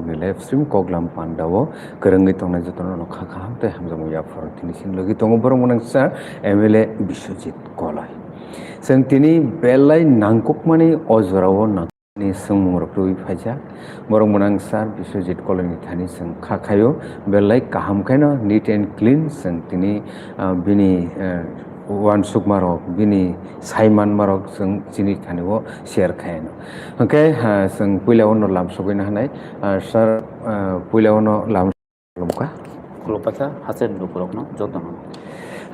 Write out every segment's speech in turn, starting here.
ni live stream koglam pandawo kerengi tongnai jotono no khakam te hamjamu ya forong tini sin logi tongo borong monangsa MLA Biswajit Kolai seng tini belai nangkukmani ojrawo ni sengmung rokoi phaja borong monangsa Biswajit Kolai ni thani seng khakhayo belai kaham kaino neat and clean seng tini bini wan sukmarok bini saiman marok seng chini thaniwo share khaino okay seng puilawono lam sogoina hanai sir puilawono lam lomka Kulopata hasil dukurokno jotono.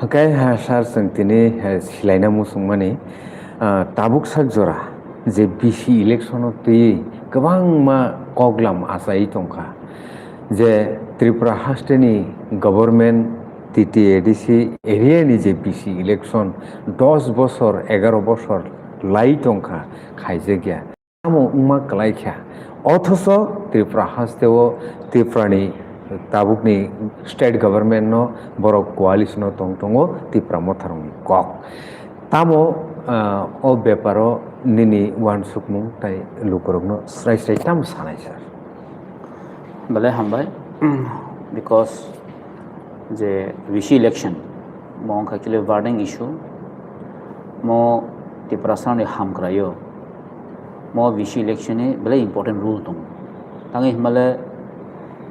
okay sir seng tini silaina musungmani tabuk sakjora je BC election tui gobang ma koglam asai tongkha je Tripura hasteni government TTADC area ni je BC election 10 বছর 11 বছর লাই টংখা খাইজে গিয়া আমো উমা কলাইখা অথচ Tripura হাসতেও ত্রিপুরানি তাবুকনি state government no বড় coalition টংটংও Tripura মথারংনি cock তামো ও ব্যাপারও নিনি one সুকমু তাই লুকরগনো স্রাই স্রাই তাম সানাই sir Bale hambai because the VC election mo actually burning issue mo the person ham krayo mo VC election e very important rule tung tangi himale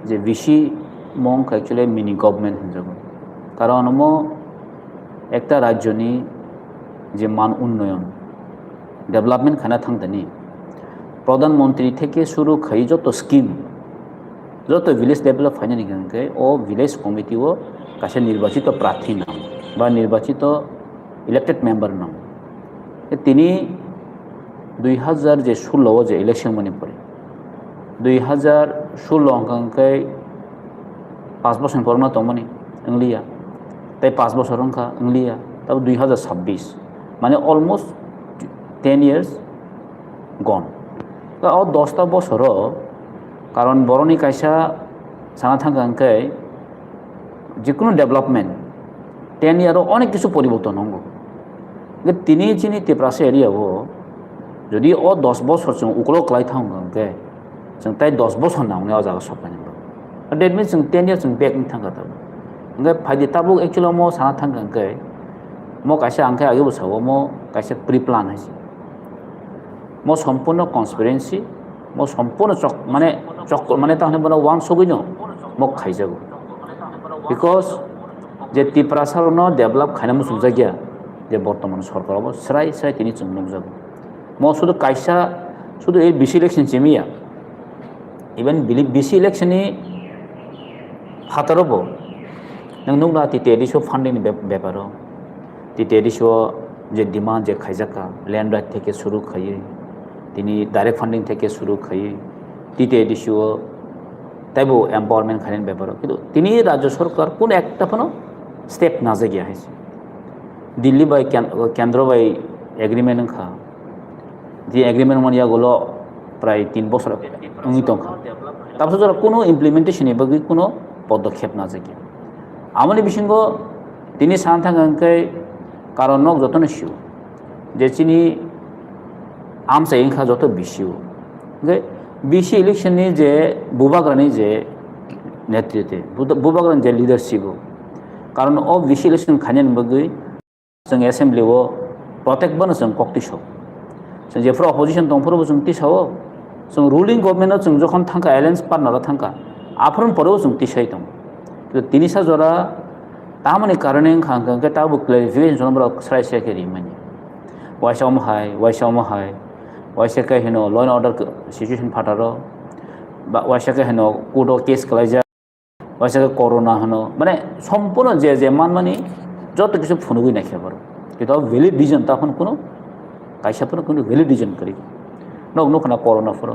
je VC mo actually mini government hinjago karon mo ekta rajyo ni je মান উন্নয়ন development খানা থাকতেনি প্রধানমন্ত্রী থেকে শুরু খাই যত scheme যত village develop হয় না ও ভিলেজ কমিটি ও কাছে নির্বাচিত প্রার্থী নাম বা নির্বাচিত ইলেক্টেড মেম্বার নাম তিনি 2016 যে ইলেকশন মনে পড়ে 2016 অঙ্কাঙ্কে 5 বছর পর না তমনি ইংলিয়া তাই 5 বছর অঙ্কা ইংলিয়া তারপর 2026 মানে অলমোস্ট 10 years গন তো 10টা বছরও কারণ বরণী কাইসা সানা থাকাঙ্কে যে কোনো ডেভেলপমেন্ট 10 ইয়ারও অনেক কিছু পরিবর্তন হঙ্গ তিনি যিনি তেপ্রাসে এরিয়াও যদি ও 10 বছর जों উকলো ক্লাই থাকাঙ্কে जों তাই 10 বছর নামনে ও জায়গা সপাইন দ্যাট মিন্স जों 10 years जों बेक थांगा ता ओंगे फाइदि ताबु एक्चुअली मो साना थांगांके मो काइसा आंखे आगे बसावो मो काइसा प्री प्लान है मो संपूर्ण कन्सपिरेन्सी मो संपूर्ण चक माने ताहने बना वान सगैनो मो खाइजागो बिकज जे तिप्रासार न डेभलप खाइना मुसुम जागिया जे बर्तमान सरकाराबो स्राय स्राय तिनि जों नुजागो मो शुधु काइसा शुधु ए बिसि इलेक्शन जेमिया इवन बिसि इलेक्शन नि फातारबो नों नुला टिटेडिसो फान्डिंग बेपारो टिटेडिसो जे डिमांड जे खाइजाका लैंड राइट থেকে শুরু খাইয়ে তিনি ডাইরেক্ট ফান্ডিং থেকে শুরু খাইয়ে টিটেডিসো তাইবো এম্পাওয়ারমেন্ট খাইন ব্যাপার কিন্তু তিনি রাজ্য সরকার কোন একটা কোনো স্টেপ না যে গিয়া হইছে দিল্লি বাই কেন্দ্র বাই এগ্রিমেন্ট খা যে এগ্রিমেন্ট মানিয়া গলো প্রায় 3 বছর অঙ্গিত খা তারপর যারা কোনো ইমপ্লিমেন্টেশন এবার কোনো পদক্ষেপ না যে গিয়া আমনি বিসঙ্গ তিনি সান্থাঙ্গাঙ্কে কারণ নক যতন শিউ যে চিনি আমসা ইনখা যত বিশিউ যে বিসি ইলেকশননি যে বুবাগ্রানি যে নেতৃত্বে বুবাগ্রানি যে লিডারशिप কারণ ও বিসি ইলেকশন খানেন বগৈ जों एसेम्बली ও প্রত্যেক বনে जों কক্তিসব जों जेफ्रा अपोजिशन दंफोरबो जों तिसावो जों रुलिंग गभर्नमेन्टआव जों जखन थांका एलायन्स पार्टनार थांका आफरन परेও जों तिसाय दं কিন্তু তিনিসা জরা तामनि कारणे खांके ताबु क्लेरिफिकेशन जनबरा स्राय स्राय केरि माने वाइसा के हेनो लॉ एंड ऑर्डर सिचुएशन फाटारो बा वाइसा के हेनो कोर्टो केस कलाइजा वाइसा के कोरोना हनो माने सम्पूर्ण जे जे मानमानि যত কিছু ফনুগুই নাখিয়া পারো কিন্তু ভ্যালিড রিজন তখন কোনো কাইসা পর কোনো ভ্যালিড রিজন করি নক নকনা করোনা ফর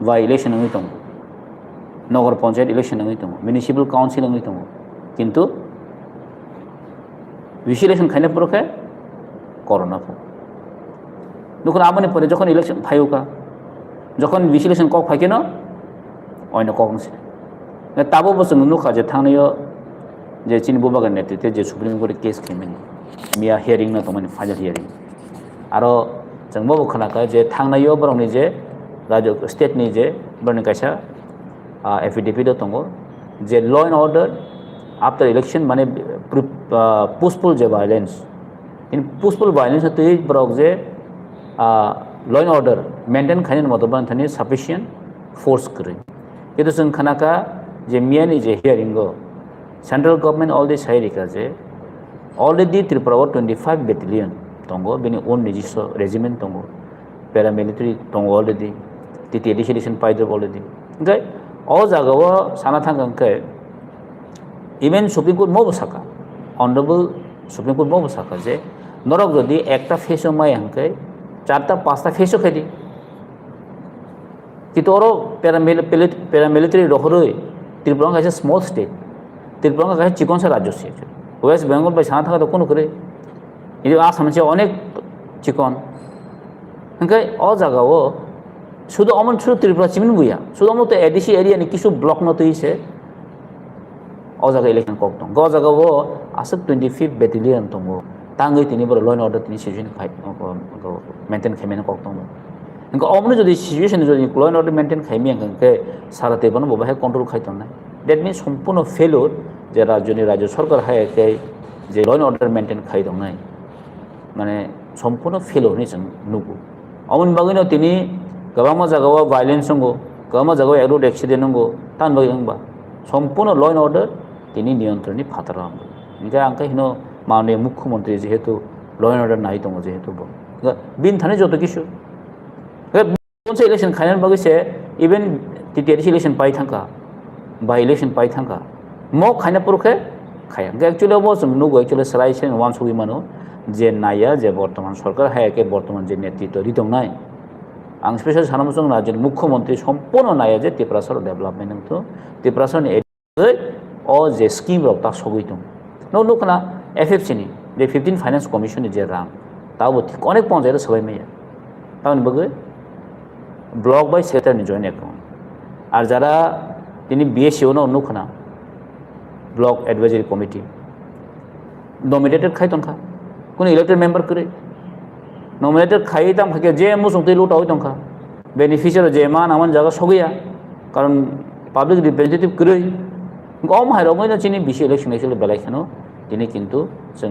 বা ইলেকশন হই দं নগর পঞ্চায়েত ইলেকশন হই दं মিউনিসিপাল কাউন্সিল হই दं কিন্তু ইলেকশন খাইনা পরকে করোনা ফর নকনা আমনে পরে যখন ইলেকশন ফাইওকা যখন ইলেকশন কক ফাইকে না অন্য ককনছে তাবো বসে নুনুখা যে থানায় जे चीन बुबागान नेतृत्व जे सुप्रीम कोर्ट केस खेमेनि मिया हियरिंग ना तमानि फाइनल हियरिंग आरो जोंबो खोनाखा जे थांनायाव बरंनि जे राज्य स्टेट नि जे बरनि कायसा affidavit tongo je law and order after election mane pushful je violence in pushful violence to is brok je law and order maintain khanin motoban thani sufficient force kre kitu sung khanaka je miani je hearing go central government all this hairika je already Tripura 25 battalion tongo bini own regiment tongo paramilitary tongo already titi edition paidro already okay all jagawa sana thangang ke even Supreme Court mo bosaka honorable Supreme Court mo bosaka je norok jodi ekta face mai hangke charta pasta face khedi kitoro paramilitary rohoroi Tripura is a small state Tripura is a chikon sa rajyo se West Bengal by sana thanga to kono kore ini asam je onek chikon hangke all jagawo শুধু অমন শুধু ত্রিপুরা চিমিন বুয়া শুধু অমন তো ADC area নি কিছু block নতো ইসে অ জায়গা ইলেকশন কক দং গ জায়গা ও আসে 25 ব্যাটালিয়ন দং তাঙ্গই তিনি বড় ল এন্ড অর্ডার তিনি সিচুয়েশন খাই মেইনটেইন খাইমেন কক দং ইনকা অমন যদি সিচুয়েশন যদি ল এন্ড অর্ডার মেইনটেইন খাইমি আঙ্কে সারাতে বন ববাহে কন্ট্রোল খাইতন না দ্যাট মিন্স সম্পূর্ণ ফেলোর যে রাজ্য সরকার হায় কে যে ল এন্ড অর্ডার মেইনটেইন খাই দং নাই মানে সম্পূর্ণ ফেলোর নি जों नुगु অমন বাগিনো তিনি गोबां जायगायाव भायलेन्स दंगो गोबां जायगायाव रोड एक्सिडेन्ट दंगो तान बागै होनबा सम्पूर्ण ल एन्ड अर्डार तिनि नियन्त्रणनि फातारा ओंखाय आंखाय हिनो माननीय मुख्यमंत्री जेहेतु ल एन्ड अर्डार नाय दङ जेहेतु बिन थाने जत किसु मोनसे इलेक्शन खायनान बागैसे इभेन टिटिआरसि इलेक्शन पाइ थांका बा इलेक्शन पाइ थांका म खायना पुरखे खाया एक्चुअली अब जों नुगो एक्चुअली सलाइसेन वान सगि मानो जे नाया जे बर्तमान सरकार हायाके बर्तमान जे नेतृत्व दिदंनाय आं स्पेशल सानामजों राज्य मुख्यमंत्री सम्पूर्ण नाया जे त्रिपुरासर डेभलपमेन्ट तो त्रिपुरासरनि अ जे स्कीम रक ता सगै दं नो लुकना एफएफसी नि जे 15 फाइनेंस कमिशन जे रां ताबो थिक अनेक पन्जायत सबाय मैया तावन बगै ब्लक बाय सेक्टर नि जॉइन एकाउंट आर जारा तिनि बीएससीओ नो लुकना ब्लक एडवाइजरी कमिटी नॉमिनेटेड खायतनखा कोन इलेक्टेड मेंबर करे नॉमिनेटेड खाई तम खाके जे मुसुं ते लुटाव दंखा बेनिफिशियारि जे मा नामन जागा सगैया कारण पाब्लिक रिप्रेजेंटेटिव करै गम हायराव मैना चिनि बिसि इलेक्शन एक्चुअली बेलायखानो दिनै किन्तु जों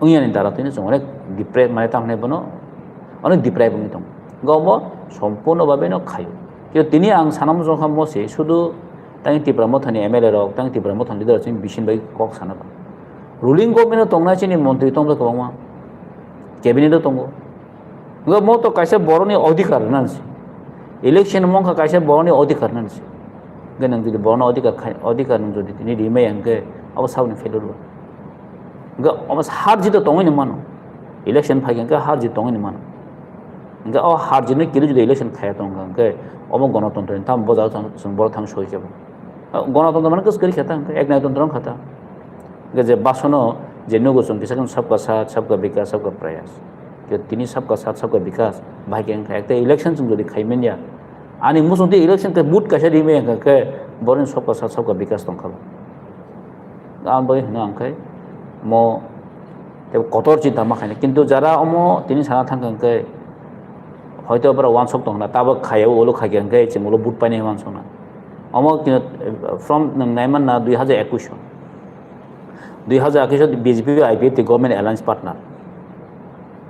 उयानि दारातैनो जों अनेक डिप्राइभ माने तामने बनो अनेक डिप्राइभ दं गम सम्पूर्ण भाबेनो खायो किन्तु दिनै आं सानाम जखा मसे शुधु तांनि त्रिपुरा मथानि एमएलए रक तांनि त्रिपुरा मथानि लिडार जों बिसिन बाय कक सानाबा रुलिं गभर्नमेन्ट दंना चिनि मन्त्रि दंबा गोबां कैबिनेट दङ mo to kaisa boroni adhikar nansi election mongka kaisa boroni adhikar nansi ganang jodi borno adhikar nang jodi tini rimai angke abo sabni failure ga amos har jito tongai ni mano election phagi angke har jito tongai ni mano ga o har jino kiru jodi election khaya tonga angke omo ganatantra tam bojao sang bor thang soi jabo ganatantra mane kus kari khata angke ek naitantram khata ga je basono je nugo sung kisakan sabka sath sabka vikas sabka prayas তিনি सबका साथ सबका विकास भाई के अंक एक election जों जदि खाइमेनिया आनी मुसुं ते इलेक्शन के बुट कासे दिमे के बरन सबका साथ सबका विकास दंखाबो आं बय हनो आंखाय म ते कतर चिंता मा खायना किन्तु जारा अमो तिनि साना थांखांके হয়তো আবার ওয়ান শক দंना ताबो खायो ओलो खागे अंके चिमलो बुट पाइने वान सना अमो फ्रॉम नाइमान ना 2021 बीजेपी आईपी ते गवर्नमेंट अलायंस पार्टनर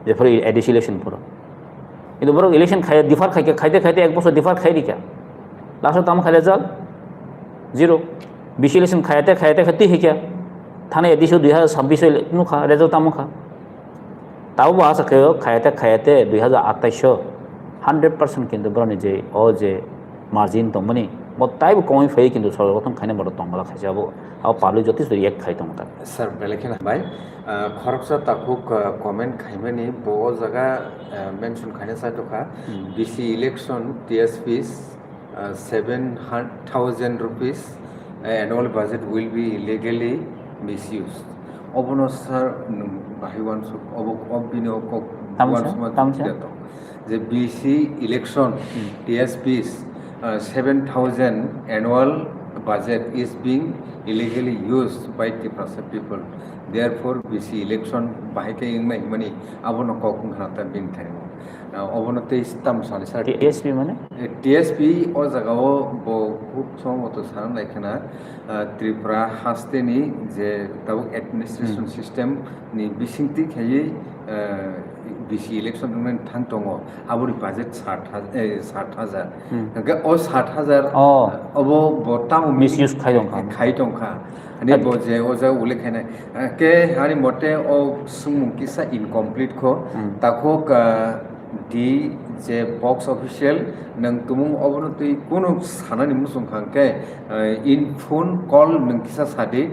जेफोर एडिस इलेक्शन पर किन्तु बरं इलेक्शन खाय डिफार खायके खायते खायते एक बছর डिफार खाय दिका लास्ट ताम खायले जाल जीरो बीस इलेक्शन खायते खायते खायते हिका थाने एडिस 2026 नुखा रिजल्ट ताम खा ताबो बा सके खायते खायते 2028 100% किन्तु बरं जे ओ जे मार्जिन दंमनि म ताइबो कमै फै किन्तु सरगतम खायने बड़ दंगला खायजाबो आ पाब्लिक जति रिएक्ट खाय दंता सर बेलेखना भाई खरबसा ताकुक कमेंट खाइमानि बो जगह मेंशन खायना सायतखा BC election टीएसपीस 700,000 rupees annual budget will be illegally misused obono sir bahiwan obino kok जे VC election TSPs 7,000 annual budget is being illegally used by Tripura people. Therefore, BC election bahike ingna himani abono kokung hanata bin thani. অবনতি ইস্তাম সানি সার TSP মানে TSP ও জায়গাও খুব সম্ভবত সারা নাইখানা ত্রিপুরা হাস্তেনি যে তাও administration system ni বিসিংতি খাইয়ে বিসি ইলেকশন থাং দङ আবরি বাজেট 60,000 ও 60,000 অব বটাম মিসইউজ খাই দংখা ani bo je o ja ule khane ke hani mote o sumung kisa incomplete kho takho di je box official nang tumung obonotui kono sanani musung khangke in phone call nang kisa sadi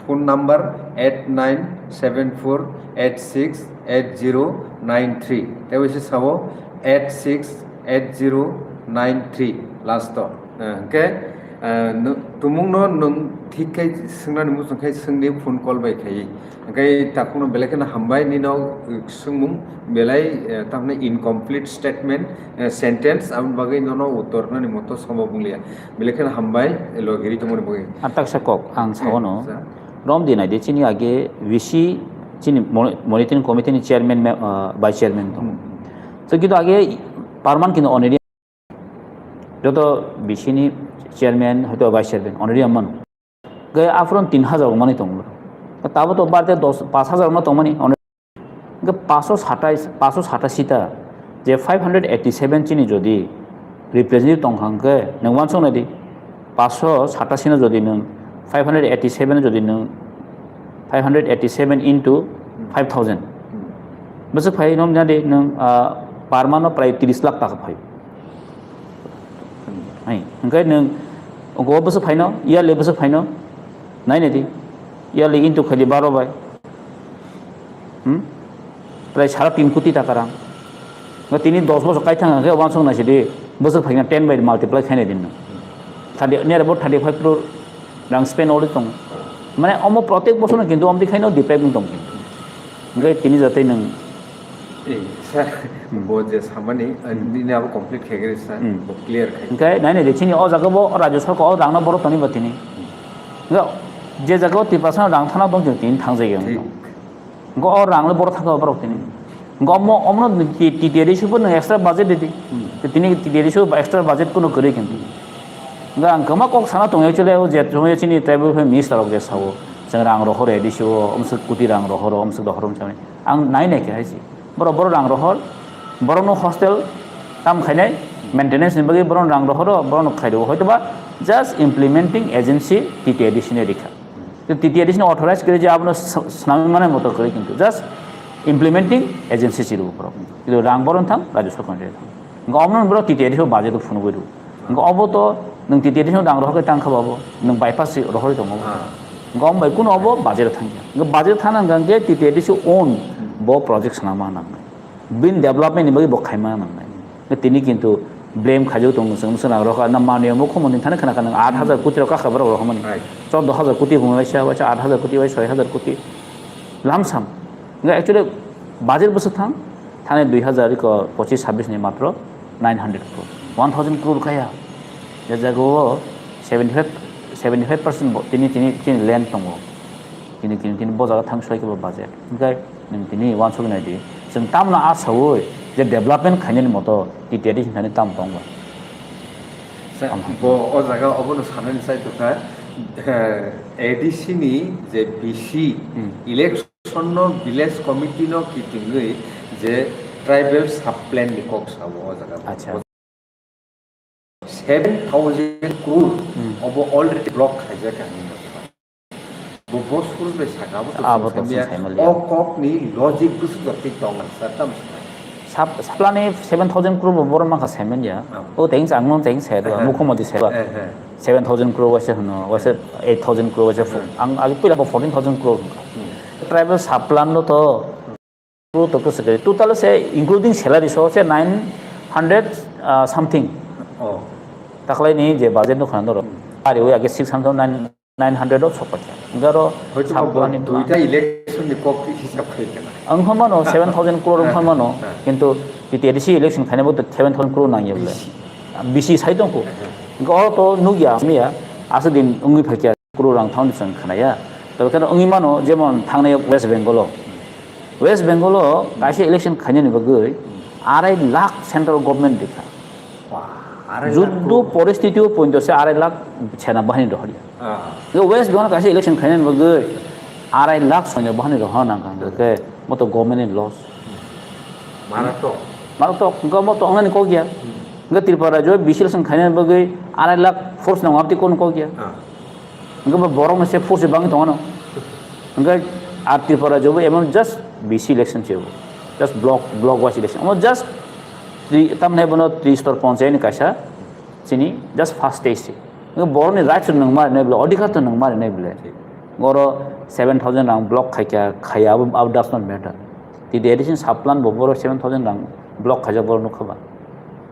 phone number 8974868093 te wise sabo 868093 last to ke tumung no nung ঠিক খাই সোংনানি মুসুং খাই সোংনি phone call by খাই ওই তাকুনো বেলাকেনা হামবাই নিনাও সোংমুং বেলাই তামনে incomplete statement sentence আম বাগै ননো উত্তরনানি মতো সম্ভব বুলিয়া বেলাকেনা হামবাই লগেরি তমনি বগै আতাক সাকক আং সাওনো রম দিনাই দে চিনি আগে ভিসি চিনি মনিটরিং কমিটিনি চেয়ারম্যান ভাইস চেয়ারম্যান তো তো কিন্তু আগে পারমান কিন্তু অনেরি যত ভিসিনি চেয়ারম্যান হয়তো ভাইস চেয়ারম্যান অনেরি আমান गए आफरन 3,000 मानी तंग तब तो बार 5,000 मा तंग मानी 587 जे 587 चिनी जदि रिप्रेजेंटेटिव तंग के नों वानसं नायदि 587 न जदि नों 587 जदि नों 587 इनटू 5,000 बस फाइ नम जादि नों पारमानो प्राय 30 लाख टाका फाइ हाय ओंखाय नों गो बस फाइनो या ले बस फाइनो নাই নেদি ইয়ালে ইনটু খালি 12 বাই প্রায় 3.5 কোটি টাকা রাং তিনি 10 বছর কাই থাকা ওয়ান সং নাছে দে বছর ফাইনা 10 বাই মাল্টিপ্লাই খাইনে দিন থার্টি নিয়ার अबाउट 35 crore রাং স্পেন্ড অলরেডি দं মানে অম প্রত্যেক বছর কিন্তু অমদি খাইনো ডিপ্রাইভিং দं কিন্তু তিনি যাতে নং এই স্যার বজে সামানি দিনে আব কমপ্লিট খেগেরে স্যার ক্লিয়ার খাই ओंखाय নাই নাই দেখিনি অ জাগাবো রাজ্য সরকার অ রাংনা বড় তনি বাতিনি जे जगह 3% रां थाना दं जों तीन थां जायगायाव दं गो रांले बर थाखा बाराव तिनि गम अमनो टिटिआरि सुबो न एक्स्ट्रा बजेट देदि तिनि टिटिआरि सु एक्स्ट्रा बजेट कोनो करे किन्तु गा आं कमा कक साना दं एक्चुअली जे जमे चिनि ट्राइबल फे मिनिस्टार अफ गेस्ट हावो जों रां रहर एदिसो अमसो कोटि रां रहर अमसो दहरम जाने आं नायनायखे हायसि बर रां रहर बरनो हस्टेल ताम खायनाय मेंटेनेंस नि बगे बरन रां रहर बरन खायदो हयतोबा जस्ट इम्प्लीमेंटिंग एजेंसी टिटिआरि सिने रिखा तो टिटिआरि सिने ऑथराइज करे जे आपनो स्नामी माने मतो करे किन्तु जस्ट इम्प्लीमेंटिंग एजेंसी सिरु पर किन्तु रां बरन थां राज्य सरकार थां गमन बर टिटिआरि सो बाजेट फुनबो अब तो नों टिटिआरि सो रां रहर टांखा बाबो नों बायपास रहर दङ गम बाय कुन अब बाजेट थांगे बाजेट थानांगोन जे टिटिआरि सो ओन बो प्रोजेक्ट नामा नांनाय बिन डेभलपमेन्ट नि बगे बखायमा नांनाय तिनि किन्तु ब्लेम खाजो दं जों सोना रखा ना माने मुख मनि थाने खाना 8,000 कोटी का खबर रहमनि 14,000 कोटी बुंलायसा 8,000 कोटी 6,000 कोटी लामसाम एक्चुअली बाजेट बस थां थाने 2025-26 नि मात्र 900 crore 1,000 crore खाया जे जागो 75% तिनि लैंड दङ तिनि बजार थां सयखौ बाजेट ओंखाय नों तिनि वानसो नायदि जों तामना आसावै जे डेभलपमेन्ट खायनि मतो टिटिआरि हिनानि ताम दङ बो ओ जागा अबनो साननि साइतका एडिसि नि जे बिसि इलेक्शन नो विलेज कमिटी नो किटिंगै जे ट्राइबल सब प्लान नि कक साबो ओ जागा अच्छा 7,000 crore अब ऑलरेडी ब्लॉक खायजा कानि बो बसफुल बे सागाबो तो ओ कक नि लॉजिक गुसु जति दङ सातम साप्लानि 7,000 crore बर माखा सेमेन या ओ थेंस आंनो थेंस हेड मुखमति सेवा 7,000 crore वासे हनो वासे 8,000 crore वासे आं आगि पहिला 14,000 crore ट्राइबल साप्लान नो तो crore तो कसके टोटल से इंक्लूडिंग सैलरी सो से 900 समथिंग ओ ताखलाय नि जे बजेट नो खानो आरो आगे 600 द सपट गारो साप्लानि दुइटा इलेक्शन नि कक हिसाब खायना अंहमानो 7,000 crore अंहमानो किन्तु टिटिआरि इलेक्शन खायनाबो 7,000 crore नांगियोब्ला बिसि साइड दंखौ गो तो नुगिया मिया आसे दिन उंगि फाकिया crore रां थाउन जों खानाया तो बेखायनो उंगि मानो जेमन थांनाय वेस्ट बेंगल गायसे इलेक्शन खायनायनि बगै 2.5 লাখ সেন্ট্রাল গভর্নমেন্ট দেখা যুদ্ধ পরিস্থিতিও পর্যন্ত 2.5 লাখ সেনাবাহিনী রহরিয়া ওয়েস্ট বেঙ্গল কাছে ইলেকশন খাইনান বগে 2.5 লাখ সৈন্য বাহিনী রহনা কাঙ্গে মতো গভর্নমেন্ট লস মারাত্মক মতো অনলাইন কো গিয়া त्रिपुरा जो बिसिलेक्शन खाने बगे 2.5 लाख फोर्स ना आपती कौन को गया बरं से फोर्स बांग तो ना आ त्रिपुरा जो एम जस्ट बीसी इलेक्शन चाहिए just block wise election just तब नहीं बनो 3 स्तर पंचायत कैसा चिनी जस्ट फास्ट स्टेज से बरं राइट नंग मार नहीं बोले अधिकार तो नंग मार नहीं बोले गौर 7,000 रंग ब्लॉक खाया अब डस नॉट मैटर ती एडिशन साप्लान बोरो 7,000 रंग ब्लॉक खाजा बोरो नुखबा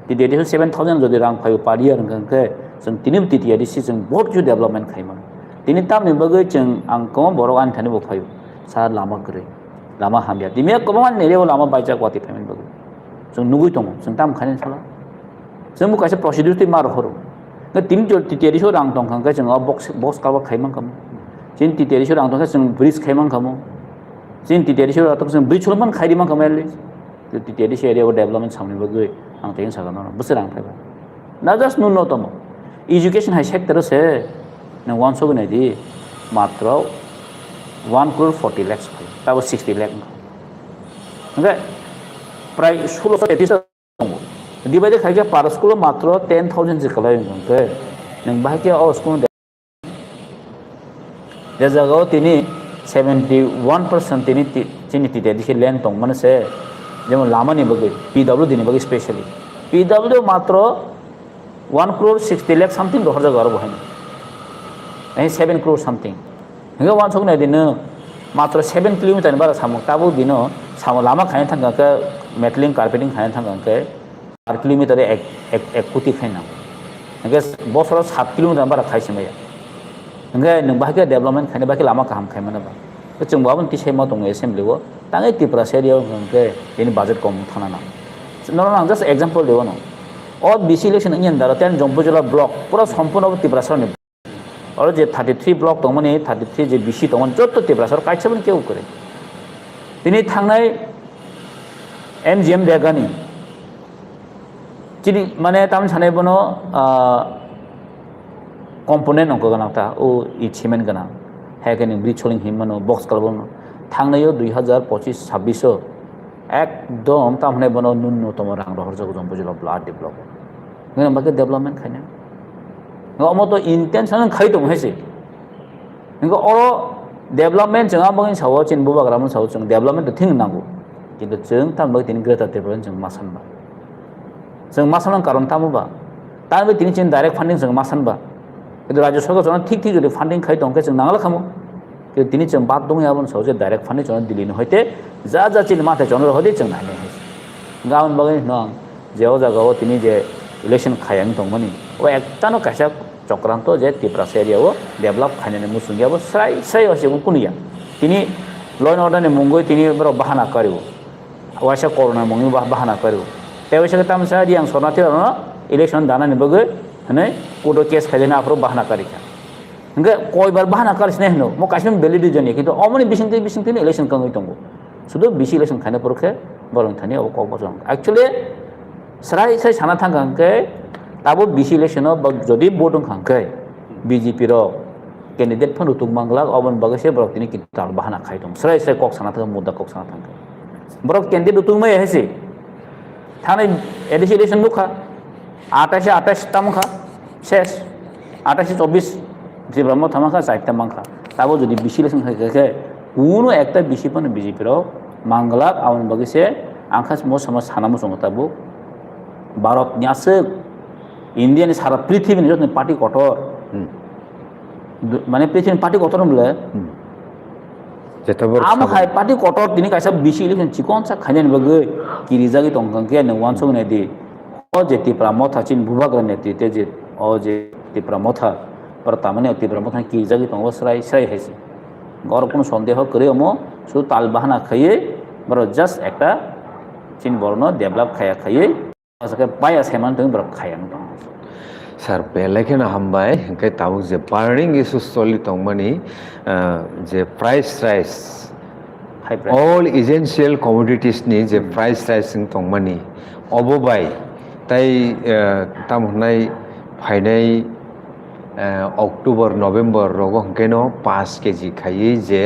ती एडिशन 7,000 जो रंग फायो पारिया रंग के जों तिनिम ती एडिशन जों बहुत जो डेवलपमेंट खाइमोन तिनि ताम नि बगे जों आं को बोरो आन थाने बो फायो सा लामा करे लामा हामिया दिमे गोबां नेरेव लामा बायजा गवाति फाइमेन बगे जों नुगुइ दङ जों ताम खाने साला जों बो कासे प्रोसिडिउर ति मार हरो तिनि जो ती एडिशन रंग दं खांगे जों बक्स काबा खाइमान खामो जिन ती एडिशन रंग दं जों ब्रिज खाइमान खामो जिन ती एडिशन रंग जों ब्रिज छलमान खाइमान खामो ती एडिशन एरिया डेवलपमेंट सामने बगे आं तेन सागन बोसोर आं फाइबा ना जस्ट नुनो तम एजुकेशन हाई सेक्टर से न वन सो गने दी मात्र 1 crore 40 lakhs तब 60 lakh ओके प्राय 1630 दिबायदे खायके पार स्कुल मात्र 10,000 जे कलाय ओके नों बाहायके अ स्कुल दे जागाव तिनि 71% तिनि तिनि एडिशन लैंड दं मानसे जेमन लामानि बगे पीडब्ल्यूडी नि बगे स्पेशली पीडब्ल्यू मात्र 1 crore 60 lakh समथिंग दहर जगार बहायनो नहीं 7 crore समथिंग हिंगा वन सगने दिनो मात्र 7 किलोमीटर बारा सामो ताबो दिनो सामो लामा खायन थांगा के मेटलिंग कार्पेटिंग खायन थांगा के 8 किलोमीटर एक कोटी खायना हिंगा बसर 7 किलोमीटर बारा खायसे माया हिंगा नों बाहायके डेवलपमेंट खायने बाहायके लामा काम खायमानबा जों बाबन ति सेमा दङ एसेम्बलियाव ताङै त्रिपुरा सेरियाव के बेनि बाजेट कम थानाना नों आं जस्ट एग्जांपल देव न और बीसी इलेक्शन इन दारा 10 जम्पुजला ब्लॉक पूरा संपूर्ण त्रिपुरा सरनि और जे 33 ब्लॉक दंमोन 33 जे बीसी दंमोन जत त्रिपुरा सर काइछबन केउ करे दिनै थांनाय एमजीएम देगानि जिनि माने ताम सानै बनो कम्पोनेन्ट अंक गनाता ओ इचिमेन्ट गना हैकेनि ब्रिज होलिं हिमनो बक्स कलबनो थांनाय 2025-26 एकदम तामने बनो न्यूनतम रंग रहर जग जम्पुजला ब्लड डेभलप नों बाके डेभलपमेन्ट खायना नों तो इंटेंशन खाइ दं हेसे नों अरो डेभलपमेन्ट जों आबों साव चिन बुबाग्रामोन साव जों डेभलपमेन्ट थिं नांगौ किन्तु जों तामबो तिनि ग्रेटार डेभलपमेन्ट जों मा सानबा जों मा सानन कारण तामबा तामबो तिनि चिन डाइरेक्ट फंडिंग जों मा सानबा किन्तु राज्य सरकार जों ठीक ठीक फंडिंग खाइ दं के जों नांगला खामो कि तिनि जों बात दं याबोन साव जे डाइरेक्ट फंडिंग जों दिलिनो होइते जा जा चिन माथे जों रहदे जों नायने गाउन बगे नों जेव जागाव तिनि जे इलेक्शन खायन दंमोन ओ एकटानो कायसा चक्रांत जे त्रिपुरा एरियाव डेभलप खायने मुसुंगियाबो स्राय स्राय असेबो कुनिया तिनि ल एन्ड अर्डर ने मंगै तिनि बर बाहाना करियो वासा कोरोना मंगै बाहाना करियो तेवसे तामसा रियां सरनाथि इलेक्शन दानानि बगे हने कोडो केस खायना आफरो बाहाना करिखा हंगे कयबार बाहाना करिसने हनो म कासिम बेलिडि जनि किन्तु अमनि बिसिंति इलेक्शन कंगै दंगो सुदु बिसि इलेक्शन खायने परखे बरं थानि अब कब बजं एक्चुअली स्राय स्राय साना थांगांके ताबो बिसि इलेक्शन जदि बोर्ड खांके बीजेपी रो कैंडिडेट फन रुतुक मांगला अबन बगसे ब्रक तिनि किताल बाहाना खाय दं स्राय स्राय कक साना थांगा मुद्दा कक साना थांगा ब्रक कैंडिडेट रुतुक मै हेसे थाने एडिशन इलेक्शन नुखा 28 तामखा शेष 28-24 जेब्रामो थामाखा 4 मांखा ताबो जदि बिसि इलेक्शन खायके कुनु एकटा बिसि फन बीजेपी रो मांगला अबन बगसे आंखास मो समाज सानामो संगताबो भारत न्यासे इंडिया ने सारा पृथ्वी में जो पार्टी कठोर माने पृथ्वी पार्टी कठोर बोले आम खाय पार्टी कठोर तिनि कायसा बिसि इलेक्शन चिकन सा खायने बगे किरिजागि तंगं के न वान सगने दि ओ जे त्रिपुरा मथा चिन बुबाग्र नेतृत्व जे ओ जे त्रिपुरा मथा पर तामने त्रिपुरा मथा किरिजागि तंग स्राय स्राय हेसे गर कोनो सन्देह करे मो सु ताल बाहाना खाये बर जस्ट एकटा चिन बरनो डेभलप खाया खाये असके पाया सेमान तंग बर खाया सर बेलेखे ना हमबाय के Tabuk J burning issue सलि तंगमानि J price high price all essential commodities ni je price rising tongmani obobai tai tamhunai phainai October November rogo hongkeno 5 kg khayei je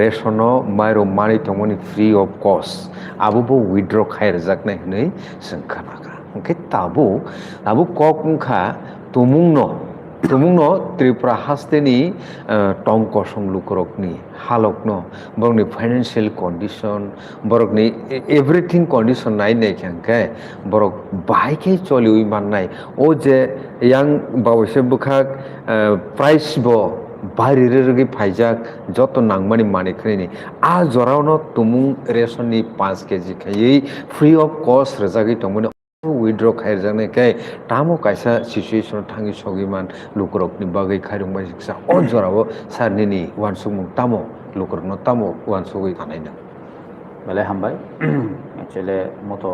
resono mairo mani tongmani free of cost abubo withdraw khairjaknai hnei sengkhanaga hongke tabu kok ungkha tumungno Tripura hasteni tongko songlukropni halokno borokni financial condition borokni everything condition nai khangke borok baike choli ui mannai o je yang bawse bukhak price bo bari regi phaijak joto nangmani manikhrini a jorauno tumung resonni 5 kg khayei free of cost rejagi tongmani withdraw khairjaknai kai tamo kaisa situation thangi sogiman lukrokni bagai khairungbai siksa on jorao sarnini wansukmung tamo lukrokno tamo wansugui thanaina bale hambai actually moto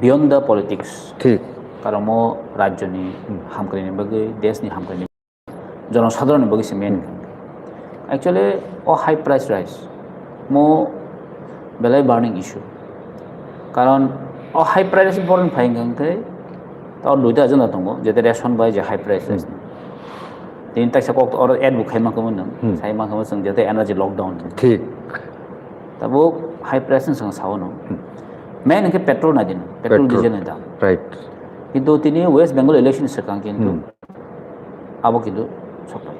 beyond the politics ঠিক karon mo rajyoni hamkrini bagai deshni hamkrini জনসাধারণের বগিছে main actually high price rise mo belai burning issue karon high price boron phaingangke ta duita jona tongo jete ration bai je high price rise tin ta sakok or ad bu khaima kamun nam saima kamun sing jete energy lockdown ঠিক tabo high price sing sawono main ke petrol na din petrol diesel na da right কিন্তু তিনি West Bengal election সেকাং কিন্তু abo কিন্তু সপাই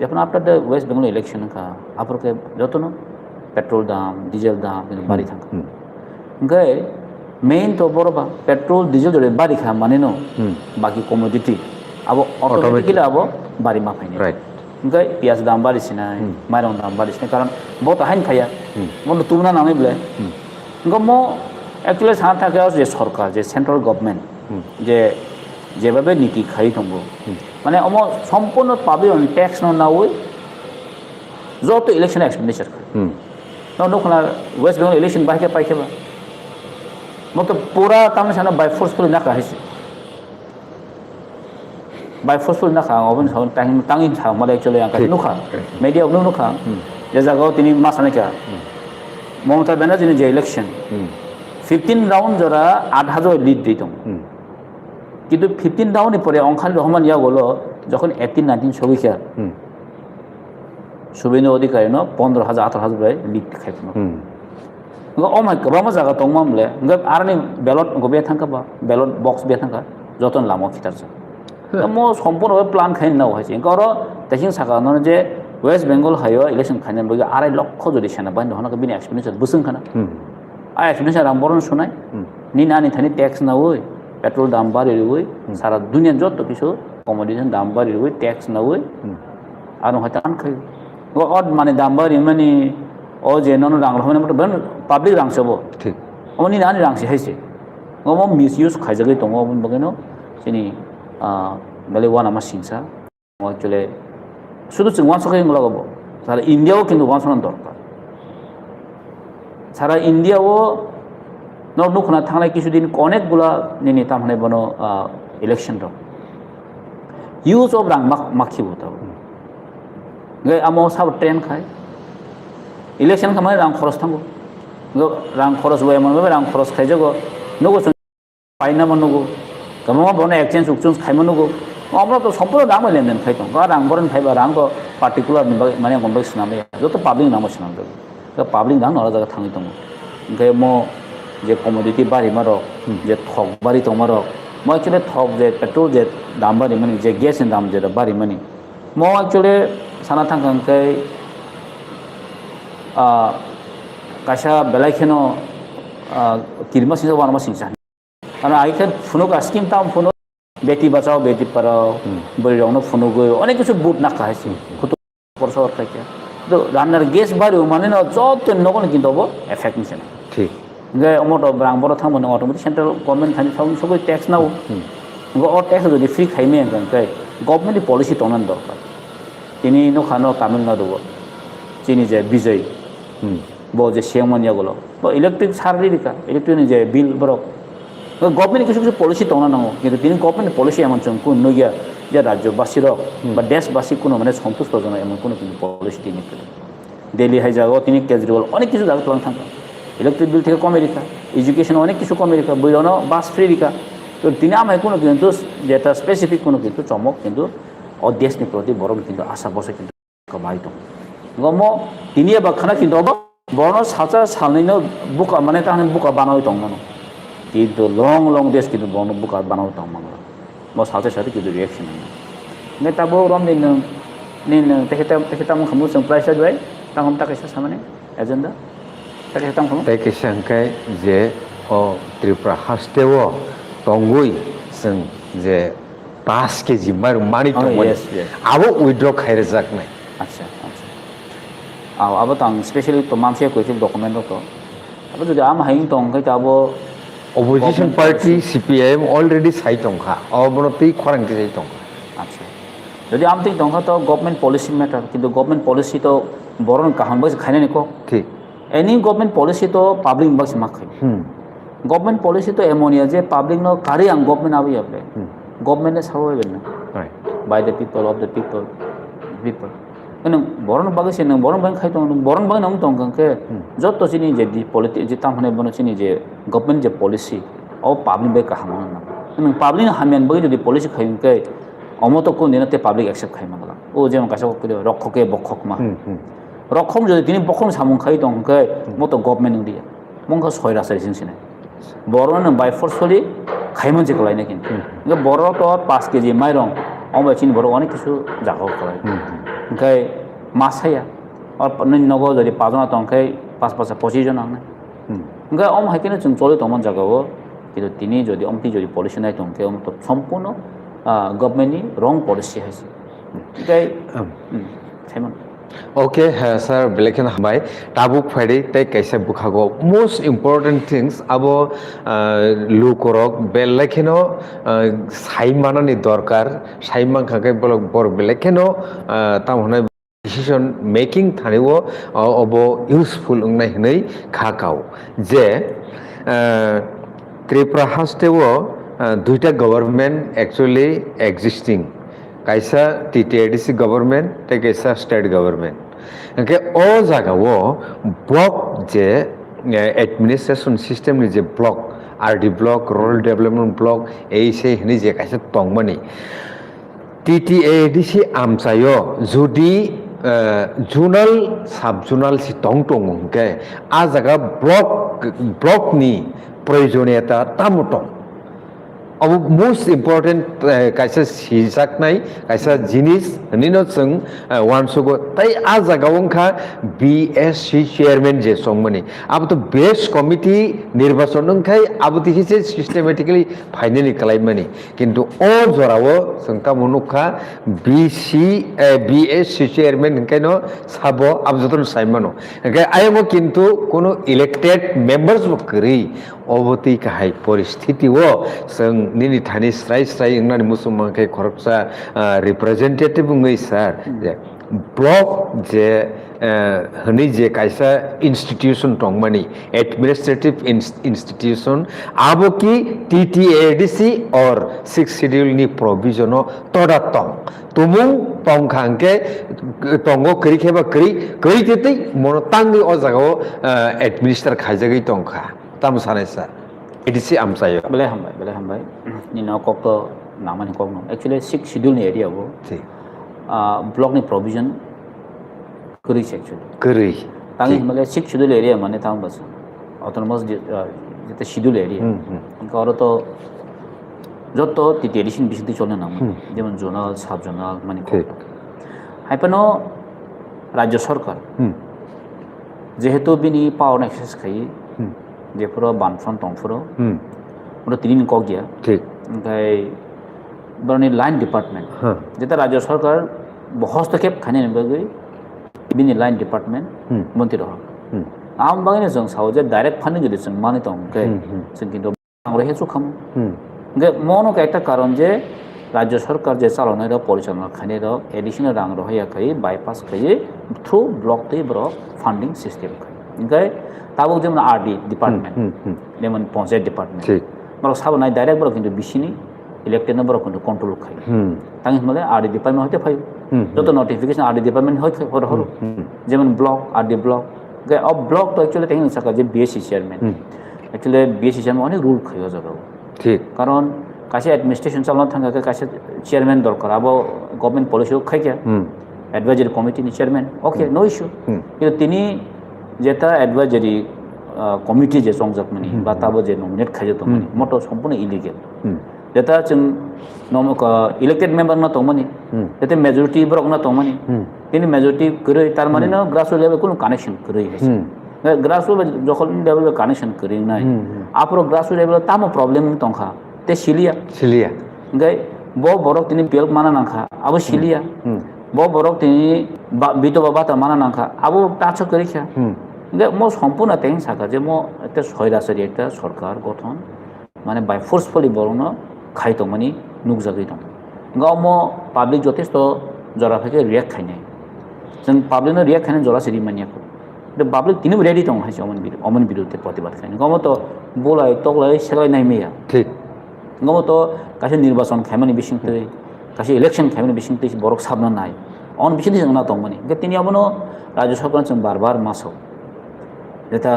যখন after the west bengal election ka apurke jotono petrol dam diesel dam কিন্তু bari thangka ngai main to boroba petrol diesel jore bari kha mane no baki commodity abo automatically abo bari ma phaini right ngai piaz dam bari sinai mairong dam bari sinai karon bot hain khaya mo tumna nami ble ngo mo actually sa thake je sarkar je central government je যেভাবে নীতি খাই থাকবো মানে আমার সম্পূর্ণ public tax না ওই যত ইলেকশন এক্সপেন্ডিচার নখনা ওয়েস্ট বেঙ্গল ইলেকশন বাহিকে পাইখেবা মতো পুরা তামনে সানা বাই ফোর্সফুল না কাহিছে বাই ফোর্সফুল না খা অবন সাউন টাঙ্গিন ছা মানে একচুয়ালি আঁকা নুখা মিডিয়া নুখা যে জায়গাও তিনি মাসানে কা মমতা ব্যানার্জি যে ইলেকশন 15 রাউন্ড যারা 8,000 লিড দিত কিন্তু 15 রাউন্ডে পরে অংখান রহমান ইয়া বলো যখন 18-19 সবিখা শুভেন্দু অধিকারী 15,000 18,000 বাই লিড খাইতো ও মাই গবা জায়গা তংমামলে আরনি ব্যালট গবে থাকা ব্যালট বক্স বে থাকা যতন লামো খিতারছে মো সম্পূর্ণভাবে প্ল্যান খাইন নাও হয়েছে আর তেসিং সাকানো যে ওয়েস্ট বেঙ্গল হাইও ইলেকশন খাইন বলে 2.5 লক্ষ যদি সেনা বাহিনী হনকে বিনি এক্সপেন্ডিচার বুসুং খানা আর এক্সপেন্ডিচার রামবরণ শোনায় নি নানি থানি ট্যাক্স না ওই পেট্রোল দাম বাড়িয়ে ওই সারা দুনিয়া যত কিছু কমোডিটির দাম বাড়িয়ে ওই ট্যাক্স না ওই আর হয়তো আন খাই অড মানে দাম বাড়ি মানে ও যে নন রাং রহমান মতো পাবলিক রাংসব ঠিক অনি নানি রাংসি হাইছে ও মিস ইউজ খাইজাগৈ দङ বগেনো চিনি বেলে ওয়ান আমার সিংসা অ্যাকচুয়ালি শুধু ওয়ান সকাই লাগাবো সারা ইন্ডিয়াও কিন্তু ওয়ান সকান দরকার সারা ইন্ডিয়াও নুখনা থাকলে কিছুদিন অনেকগুলা নিনি তারমানে বনো ইলেকশন রং ইউজ অফ রাং মাখিব তাও আমো সাব ট্রেন খায় ইলেকশন খামানে রাং খরচ থাকবো রাং খরচ বয়ে মনে রাং খরচ খাই যাবো নগো পাইনা মনগো গামা বনে এক্সচেঞ্জ উকচেঞ্জ খাই মনগো আমরা তো সম্পূর্ণ দামে লেনদেন খাইতাম রাং বরেন খাইবা রাং তো পার্টিকুলার মানে গম্বাই সিনামে যত পাবলিক নামও সিনাম যাবে পাবলিক দাম নরা জায়গা থাঙি দङ ओमफ्राय म যে কমোডিটি বাড়ি মারক যে থক বাড়ি তোমারক মই একচুয়ালি থক যে পেট্রোল যে দাম বাড়ি মানে যে গ্যাসের দাম যেটা বাড়ি মানে ম একচুয়ালি সানা থাকাঙ্কাই কাইসা বেলাইখেনো কিরমা সিংসা বানামা সিংসা কারণ আইখান ফুনুক স্কিম তাম ফুনুক বেটি বাঁচাও বেটি পারাও বড়ি রং ফুনুক অনেক কিছু বুট না খাইছি কত পরশা খাইছে তো রান্নার গ্যাস বাড়িও মানে না যত নগণ কিন্তু এফেক্ট নিছে না ঠিক Nggak omot orang baru thambo nang otomatis central government khani thawun sogoi tax nau ngo or tax jodi free khaime kan kai government policy tonan dorkar tini no khano Tamil Nadu chini je Bijay bo je Shemania golo bo electric sarri dika electric je bill borok government কিছু কিছু policy tonan nang কিন্তু tini government policy এমন চং কোন নগিয়া যে রাজ্যবাসী rock বা দেশবাসী কোনো মানে সন্তুষ্ট জন এমন কোনো কিন্তু policy tini দিল্লি হাই জায়গাও তিনি কেজরিওয়াল অনেক কিছু জায়গা তোলান থাকা ইলেকট্রিক বিল থেকে কমে রেখা এডুকেশন অনেক কিছু কমে রেখা বইরনো বাস ফ্রি রেখা তো তিনি আমায় কোনো কিন্তু যেটা স্পেসিফিক কোনো কিন্তু চমক কিন্তু দেশनि প্রতি বরং কিন্তু আশা বসে কিন্তু কমাই দं গম তিনি বাখানা কিন্তু বরং সাচা সালনিनो বুকা মানে তাহলে বুকা বানাই দं মানো কিন্তু লং দেশ কিন্তু বরং বুকা বানাই দं মানো mo সাথে সাথে কিন্তু reaction ne tabo rom nin teketa mo khamu sang price doi tangom takisa samane agenda takisa tang khamu তাই কেসাংকাই যে ও ত্রিপুরা হাস্তেও তঙ্গুই जों যে 5 কেজি মার মানি তঙ্গনি আবো উইথড্র খাইরে যাক নাই আচ্ছা abo tang specially to mamse ko ti document to abo jodi am haing tong kai tabo opposition party CPIM already সাই তংখা অবনতি খরাংতে সাই তংখা আচ্ছা যদি am ti tong to government policy matter কিন্তু government policy to boron kahang bas khaine ni ko ঠিক any government policy to public bas ma khai government policy to ammonia je public no kari ang government abi abe government ne sawo ben na right by the people of the people কিন্তু বরণ বাগে সে বরণ বাগে খাই তখন বরণ বাগে নাম তখন কে যত চিনি যে পলিটি যে তাম হনে বন চিনি যে গভর্নমেন্ট যে পলিসি ও পাবলিক বাই কাহামন না কিন্তু পাবলিক হামিয়ান বাগে যদি পলিসি খাই কে অমত কোন দিনতে পাবলিক অ্যাকসেপ্ট খাই মাগলা ও যেমন কাছে রক্ষকে বক্ষক মা রক্ষক যদি তিনি বক্ষক সামুং খাই তখন কে মতো গভর্নমেন্ট দিয়ে মঙ্গা ছয়রা সাই সিনসিনে বরণ বাই ফোর্সফুলি খাইমন যে কলাই না কিন্তু বড় তো 5 কেজি মাইরং অমবা চিনি বড় অনেক কিছু জাগাও কলাই ओंखाय मासाया और नगो जदि पाजना तो ओंखाय 25 जन आंगना ओंखाय अम हाइकेनो जों चले तमन जागावो किन्तु तिनी जदि अमति जदि पलिसि नाय तंके अम तो सम्पूर्ण गभर्नमेन्टनि रंग पलिसि हाइसे ओंखाय साइमन ओके सर बेलेखन हाबाय ताबुक फाइदे तै कैसे बुखागो मोस्ट इम्पोर्टेंट थिंग्स अब लुकरक बेलेखनो साइमानानि दरकार साइमान खाके बर बेलेखनो तामहने डिसिजन मेकिंग थानेवो अब यूजफुल उंनाय हनै खाकाव जे त्रिपुरा हास्टेवो दुइटा government actually existing kaisa TTADC government te kaisa state government ke o jaga wo block je administration system ni je block RD block rural development block ei se hini je kaisa tongmani TTADC amsayo judi zonal sub zonal si tong ke a jaga block ni proyojoniyata tamutong अब most important कैसा सीजाक नाई कैसा जिनिस निनो जों वानसुगो तै आ जागावंखा BSC chairman जे संमनि अब तो बेस्ट कमिटी निर्वाचन नंखाय अब तिसे सिस्टेमेटिकली फाइनली खालामनि किन्तु अ जरावो जों ता मनुखा BSC चेयरमैन नंखायनो साबो अब जतन साइमानो ओंखाय आयमो किन्तु कोनो इलेक्टेड मेंबर्स बकरि अबति काहाय परिस्थिति वो जों निनि थानि स्राय इंनानि मुसलमान के खरकसा रिप्रेजेंटेटिव ngै सर जे ब्लॉक जे हनै जे कायसा इंस्टीट्यूशन तंगमानि एडमिनिस्ट्रेटिव इंस्टीट्यूशन आबो की TTADC और 6 शेड्यूल नि प्रोविजन तोड़ा तंग तुमुं तंखांके तंगो करिखेबा करि तेतै मन तांगि अ जागाव एडमिनिस्टर खाइजागै तंखा ताम सानाय sir EDC amsayo boleh hambai ni no kok to naman kok no actually 6 schedule ni area wo block ni provision kuri actually kuri tangi male 6 schedule area mane tam bas autonomous jete schedule area inka oro to joto TTADC bisiti chole na jemon zonal sub zonal mane kok haipano rajya sarkar jehetu bini power access khai जेफोरो बानफ्रन तंफोरो उनो तिनि कक गया ठीक ओमफ्राय बरनि line department जेता राज्य सरकार हस्तक्षेप खाने बगै बिनि लाइन डिपार्टमेंट मन्त्रि रह आम बागैनो जों साव जे डाइरेक्ट फंडिंग जदि जों माने दं के जों किन्तु आंग्रे हेसु खाम गे मनो का एकटा कारण जे राज्य सरकार जे चालनाय र परिचालना खाने र एडिशनल रां रहया खै बायपास खै थ्रु ब्लॉक ते ब्रो फंडिंग सिस्टम खै ओमफ्राय ताबुक जेमन RD डिपार्टमेंट जेमन पंचायत डिपार्टमेंट मतलब साब नाय डाइरेक्ट बरो किन्तु बिसिनि इलेक्टेड नम्बर किन्तु कंट्रोल खाय तांग मले RD डिपार्टमेंट होते फाय যত নোটিফিকেশন আরডি ডিপার্টমেন্ট হয় হরো যেমন ব্লক আরডি ব্লক ব্লক তো অ্যাকচুয়ালি তাই থাকা যে BSc chairman actually BSc chairman অনেক রুল খাইয়া যাবে ঠিক কারণ কাছে অ্যাডমিনিস্ট্রেশন চালানো থাকা কাছে চেয়ারম্যান দরকার আবার গভর্নমেন্ট পলিসিও খাইয়া অ্যাডভাইজারি কমিটিনি চেয়ারম্যান ওকে নো ইস্যু কিন্তু তিনি যেটা অ্যাডভাইজারি কমিটি যে সংজাকমানি বা তাবো যে নমিনেট খাইয়া তমানি মতো সম্পূর্ণ ইলিগেল যেটা जों ইলেক্টেড মেম্বার না তমানি যাতে মেজরিটি ব্রক না তমানি তিনি মেজরিটি করে তার মানে না গ্রাসরুট লেভেল কোনো কানেকশন করে আছে গ্রাসরুট যখন লেভেল কানেকশন করে নাই আপরো গ্রাসরুট লেভেল তামো প্রবলেম তংখা তে সিলিয়া গাই ব বরক তিনি পেল মানা নাখা আবো সিলিয়া ব বরক তিনি বিধবা ভাতা মানা নাখা আবো টাচ করে খা মো সম্পূর্ণ তেন সাকা যে মো একটা স্বৈরাচারী একটা সরকার গঠন মানে বাই ফোর্সফুলি বরণ খাইতো মানে নুকজাগै दं गाव मो पाब्लिक যথেষ্ট जरा फैके रिएक्ट खाइनाय जों पाब्लिकनो रिएक्ट खाइनाय जरा सिरि मानियाखौ द पाब्लिक तिनि रेडी दं हाइसे अमन बिरुद्धे प्रतिबाद खाइनाय गाव तो बोलाय तगलाय सेलायनाय मैया ठीक गाव तो कासे निर्वाचन खाइमानि बिसिंतै कासे इलेक्शन खाइमानि बिसिंतै बरक साबना नाय अन बिसिंतै जोंना दं माने तिनि अबनो राज्य सरकार जों बार मासाव जेता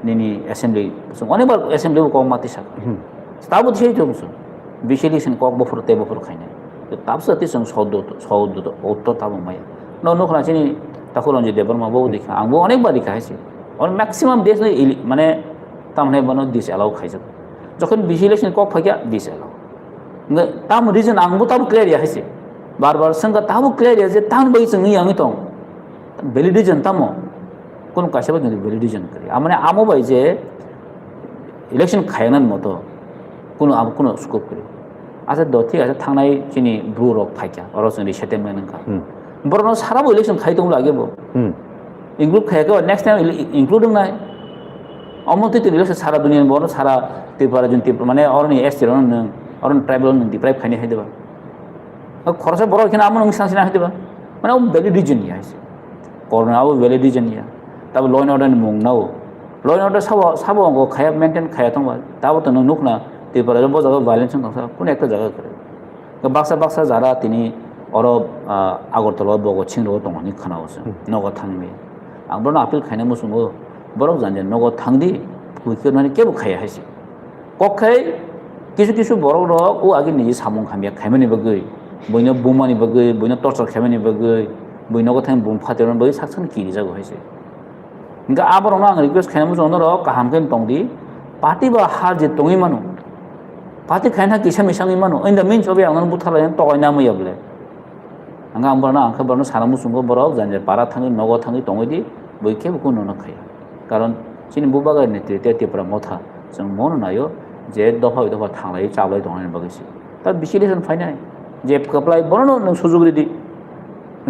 निनि एसेम्बली जों अनेकबार एसेम्बली को माति साक ताबो थियै दंसो बिसिलिसन कक बफर ते बफर खाइनाय ताबसो ति जों सौद उत्तर ताबो माया न खनासिनि ताखुलनजि देबर माबो देखा आंबो अनेकबार देखा हाइसे और मैक्सिमाम देश माने तामने बनो दिस एलाउ खाइजो जखन बिसिलिसन कक फाइया दिस एलाउ ताम रिजन आंबो ताबो क्लियर हाइसे बार संगा ताबो क्लियर जे ताम बै जों यांगै दं वैलिडिजन तामो কোনো কাছেবা কিন্তু ভ্যালিডেশন করে মানে আমো ভাই যে ইলেকশন খায়নান মতো কোনো স্কোপ করে আচ্ছা ঠিক আছে থানায় চিনি ব্রু রক ফাইকা অর जों रिसेटलमेंट नंखा बरनो साराबो इलेक्शन खायदों लागेबो इंक्लुड खायाखै नेक्स्ट टाइम इंक्लुडिंग नाय अमते तो इलेक्शन सारा दुनिया बरनो सारा त्रिपुरा जों माने अरनि एसटी रन नों अरन ट्राइबल नों डिप्राइब खायनो हायदोबा खरसा बर खिना आमो नों सानसिना हायदोबा माने वैलिडिजन या है करनाबो वैलिडिजन या तब लॉ एंड ऑर्डर मुंगनाव लॉ एंड ऑर्डर साबो अंगो खाया मेंटेन खाया तंबा ताबो त नुकना त्रिपुरा जो जगह वायलेंस दंसा कोन एकटा जगह करे बाक्सा जारा तिनि अर आगरतला बगो छिंरो दंनि खानावसो नगो थांमे आं बरनो आपिल खायना मुसुमो बरक जानजे नगो थांदि बुइखो माने केबो खाया हाइसे कखै किसु बरक रक ओ आगे निजे सामं खामिया खायमानि बगै बयनो बुमानि बगै बयनो टर्चर खायमानि बगै बयनोगो थां बुम फातेरन बगै साकसन किरि जागो हाइसे इनका आबारावनो आं रिक्वेस्ट खायना मुसुमो र काहामकेन तंदि पार्टी बा हार जे तंगै मानु पार्टी खायना किसा मिसाङै मानु इन द मीन्स अबे आंनो बुथालायन तगायना मैयाब्ले आं बरनो आंखौ बरनो सारा मुसुमो बरक जानजे पारा थाङै नगो थाङै तंगैदि बयखेबो को नुनो खाया कारण चिनि बुबागार नेतृत्व त्रिपुरा मथा जों मनो नायो जे दफा थांलाय चाबलाय दंनाय बगैसि दा बिसिलेसन फायनाय जे कप्लाय बरनो नों सुजुगरिदि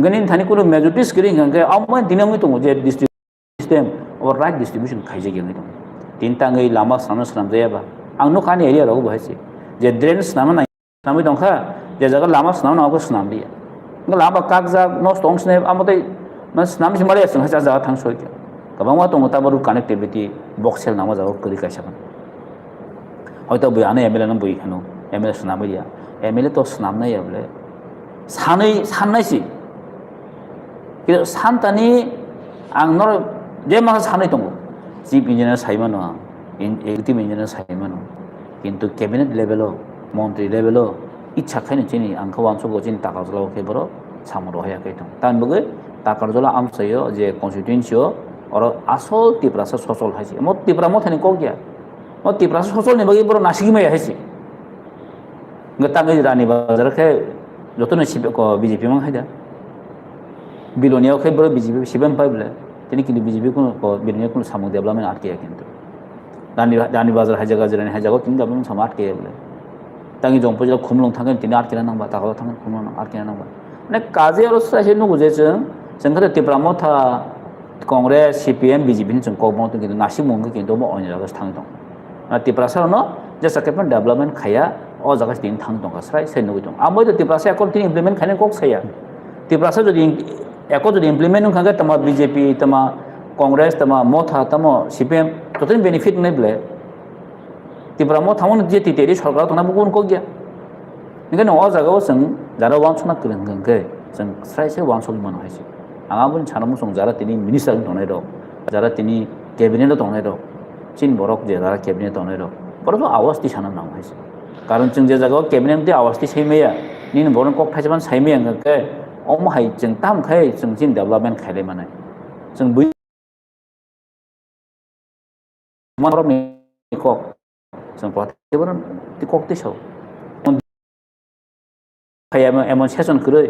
गनि थानि कोनो मेजरिटी स्क्रिन गंगे अमय दिनामै दङ जे डिस्ट्रिक्ट सिस्टेम और राइट डिस्ट्रीब्यूशन खाइजे गेङै दं तीन ताङै लामा स्नाम जायाबा आं न खानि एरिया राव बहायसे जे ड्रेन स्नामै दंखा जे जागा लामा स्नाम नावको स्नाम दिया लामा कागजा नस्ट दंसने आमते मान स्नाम सिमाले जों हाजा जागा थांसय गोबां मा दङ ताबारु कानेक्टिविटी बक्सेल नामा जागा करि कायसाबा हयतो बयानो एमएलए नं बयखानो एमएलए स्नामैया एमएलए तो स्नामनाय याबले साननायसि कि सानतानि आं नर जे माखा सानै दङ चिफ इन्जिनियार सायमानो एक्टिभ इन्जिनियार सायमानो किन्तु कैबिनेट लेभेलाव मन्त्रि लेभेलाव इच्छा खायनो चिनि आंखौ वानसगो चिनि ताकारजलाव खेबरो सामरो हायाखै दं तान बगै ताकारजला आमसायो जे कन्स्टिट्युएन्सियो और आसल त्रिपुरासा ससल हाइसे म त्रिपुरा मथानि क गया म त्रिपुरासा ससलनि बगै बर नासिगि माया हाइसे गताङै रानी बाजारखे जतनो बीजेपी मा हायदा बिलोनियाव खे बर बीजेपी सिबेम पाइबले তিনি কিন্তু বিজেপি কোনো বিরোধী কোনো সামগ্রী ডেভেলপমেন্ট আটকে কিন্তু রানী বাজার হাজাগা জিরানি হাজাগা কিন্তু ডেভেলপমেন্ট সামগ্রী আটকে বলে তাঙ্গি জম্পজা খুমলং থাকেন তিনি আটকে নাंबा তাকাও থাকেন খুমলং আটকে নাंबा মানে কাজে আর সাইছে নুগুজে जों त्रिपुरा मथा कांग्रेस सीपीएम बीजेपी जों कबमत কিন্তু नासि मंगो কিন্তু अন্য জায়গায় थां दं त्रिपुरा सारनो जे साकेपन डेभेलपमेंट खाया अ জায়গায় তিনি थां दं साराय साइ नुगै दं आमबो त्रिपुरा सा एकल তিনি इमप्लिमेंट खायनो कक साया त्रिपुरा सा যদি एको যদি इमप्लिमेंट खागे तमा बीजेपी तमा कांग्रेस तमा मथा तमा सीपीएम तोतनि बेनिफिट नै ब्ले त्रिपुरा मथामोन जे तितेरि सरकार तना बुन को गया निगन अ जागाव जों जारा वान सना करेंगे जों स्रायसो वानसल मन हायसे आंबो साना मुसं जारा तिनि मिनिस्टार दंनाय दं जारा तिनि कैबिनेट दंनाय दं चिन बरक जे जारा कैबिनेट दंनाय दं बरफ आवाज दी साना नाम हायसे कारण जों जे जायगायाव कैबिनेट दी आवाज दी सैमैया निन बरन कक थाइजबान सैमैया के अम हाय जों ताम खाय जों जिन डेभलपमेंट खायले माने जों बै मानर कक जों पार्टिबोन दी कक दी साव खायामो एमन सेसन करे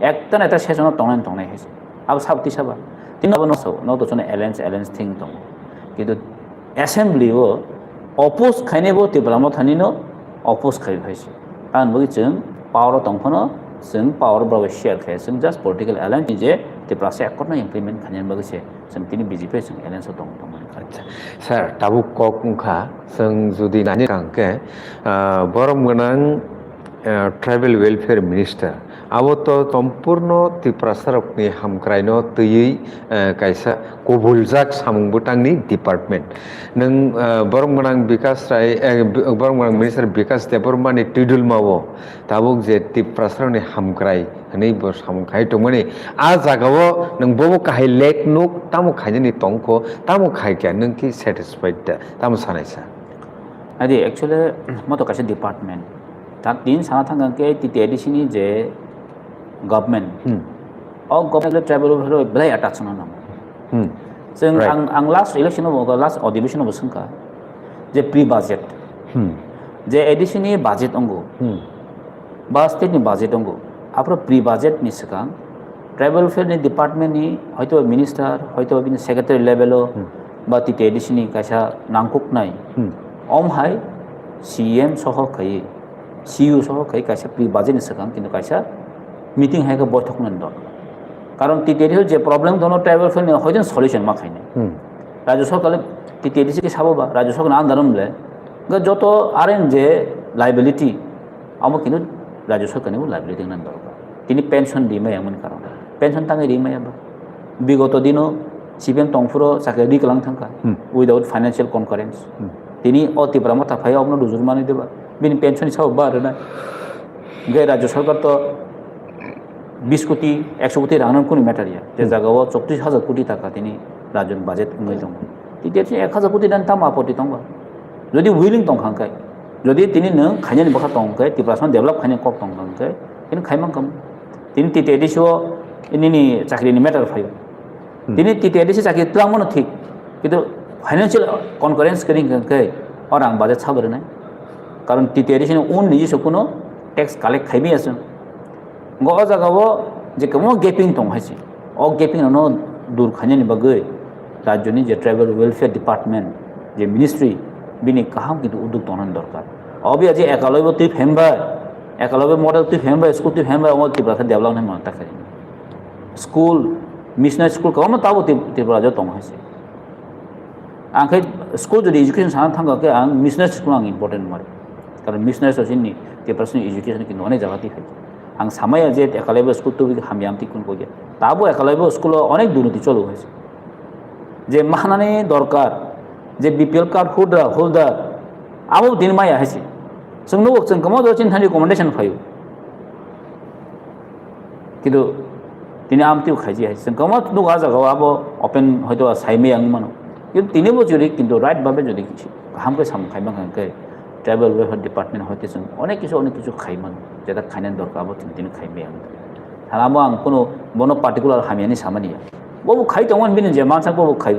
एकता ना सेसन तंनाय हायसे अब साबति साबा तिनाबो नसौ न तो सने एलायंस थिंग दं किन्तु एसेंबली वो अपोज खायनेबो तिब्रामो थानिनो अपोज खाय हायसे आं बगि जों पावर दंफानो जों पावर ब्राव शेयर खाय जों जस्ट पॉलिटिकल एलायंस जे तिब्रासे एकरना इमप्लिमेंट खायने बगसे जों तिनि बीजेपी जों एलायंस दं अच्छा सर ताबुक कक उखा जों जुदि नानि कांके बरम गोनां ट्राइबल वेलफेयर मिनिस्टार अब तो सम्पूर्ण त्रिपुरा सरकनि हामक्रायनो तैयै कायसा कबुलजाक सामुंबुतांनि डिपार्टमेंट नों बरम गोनां विकास राय बरम गोनां मिनिस्टार विकास देबरमानि टिडुल मावो ताबुक जे त्रिपुरा सरकनि हामक्राय हनै बर सामुंखाय दंमोनि आ जागावो नों बबो काहाय लेक नुक तामु खायनि तंखो तामु खायके नों कि सेटिस्फाइड दा तामु सानायसा आदि एक्चुअली मतो कासे डिपार्टमेंट ता तीन साना थांगा के टीटीआईडीसी जे government uh government tribal welfare ब्लाय अटैच ना नाम जों आं लास्ट इलेक्शन लास्ट अधिवेशन बसंका जे प्री बजेट जे एडिशननि बजेट अंगो बा स्टेटनि बजेट अंगो आफ्रो प्री बजेट नि सिगां ट्राइबल वेलफेयर डिपार्टमेंट नि हयतो मिनिस्टार हयतो बिनि सेक्रेटारि लेभेल बा टीटीआईडीसी कायसा नांकुकनाय अमहाय सीएम सह खै सीयू सह खै कायसा प्री बजेट नि सिगां किन्तु कायसा मीटिंग हायका बैठक मन दं कारण टीटीआईडीसी जे प्रॉब्लम दोनो ट्राइबल वेलफेयर नि हयतो सॉल्यूशन मा खायने राज्य सरकार टीटीआईडीसी के साबोबा राज्य सरकार आंदोलन ग जतो आरएन जे लायबिलिटी आमो किन्तु राज्य सरकार नि लायबिलिटी नन दरकार तिनि पेंशन दिमाया मन कारण पेंशन तांगे दिमाया बा विगत दिनो सीपीएम तंफुरो साके दिकलां थांका विदाउट फाइनेंशियल कनकारेंस तिनि अतिब्रा मथा फाय अपनो रुजुरमानि देबा बिनि पेंशन साव बारना गे राज्य सरकार तो 20 कोटी 100 कोटी रांन कोनि मैटारिया जे जागाव 34,000 कोटी टाका तिनि राज्य बाजेट ngै दं तितेछि 1000 कोटी दान ताम आपत्ति दंबा जदि विलिंग दंखांखाय जदि तिनि नों खायनि बखा दंखाय तिब्रासन डेभलप खायनि कक दंखांखाय तिनि खायमांकम तिनि टीटीआईडीसी इनिनि चाकरिनि मैटर फाय तिनि टीटीआईडीसी चाकरि तलामनो ठीक किन्तु फाइनेंशियल कनकारेंस करिंखांखाय और आं बाजेट साबरनाय कारण टीटीआईडीसी उन निजि सकुनो टैक्स कलेक्ट खायबि आसो गो जागाव जे कमो गैपिंग दं हायसि अ गैपिंग नो दूर खायनि बगै राज्यनि जे ट्राइबल वेलफेयर डिपार्टमेंट जे मिनिस्ट्री बिनि काहाम किन्तु उद्योग दंनान दरकार अबि आज एकालयबो ति फेमबा एकालयबो मॉडल ति फेमबा स्कूल ति फेमबा अमल ति बाथा डेभलपमेंट मान ताखाय स्कूल मिशनरी स्कूल कम ताबो ति राजा दं हायसि आंखाय स्कूल जदि एजुकेशन साना थांगा के आं मिशनरी स्कूल आं इम्पोर्टेंट मार कारण मिशनरी ससिनि ति पर्सन एजुकेशन कि नने जागा ति फाय आं सामाया जे एकालयबो स्कूल तो हामियाम ति कुन कोगे ताबो एकालयबो स्कूल अनेक दुर्नीति चलो हायसि जे मानाने दरकार जे बीपीएल कार्ड होल्डर आबो दिन माया हायसि जोंनो जों कमो दरचिन थानि रिकमेंडेशन फायो किन्तु तिनि आमतिउ खायजि हायसि जों कमो दुगा जागाव आबो ओपन हयतो साइमे आं मानो किन्तु तिनिबो जुदि किन्तु राइट भाबे जुदि हामके साम खायमा खांके ट्राइबल वेलफेयर डिपार्टमेंट हयतो जों अनेक किछु खायमान जेदा खायनान दरकार आबो तिनि खायमे आं थानाबो आं कोनो बनो पार्टिकुलार हामियानि सामानिया बबो खाय दंमोन बिनि जे मानसा बबो खाय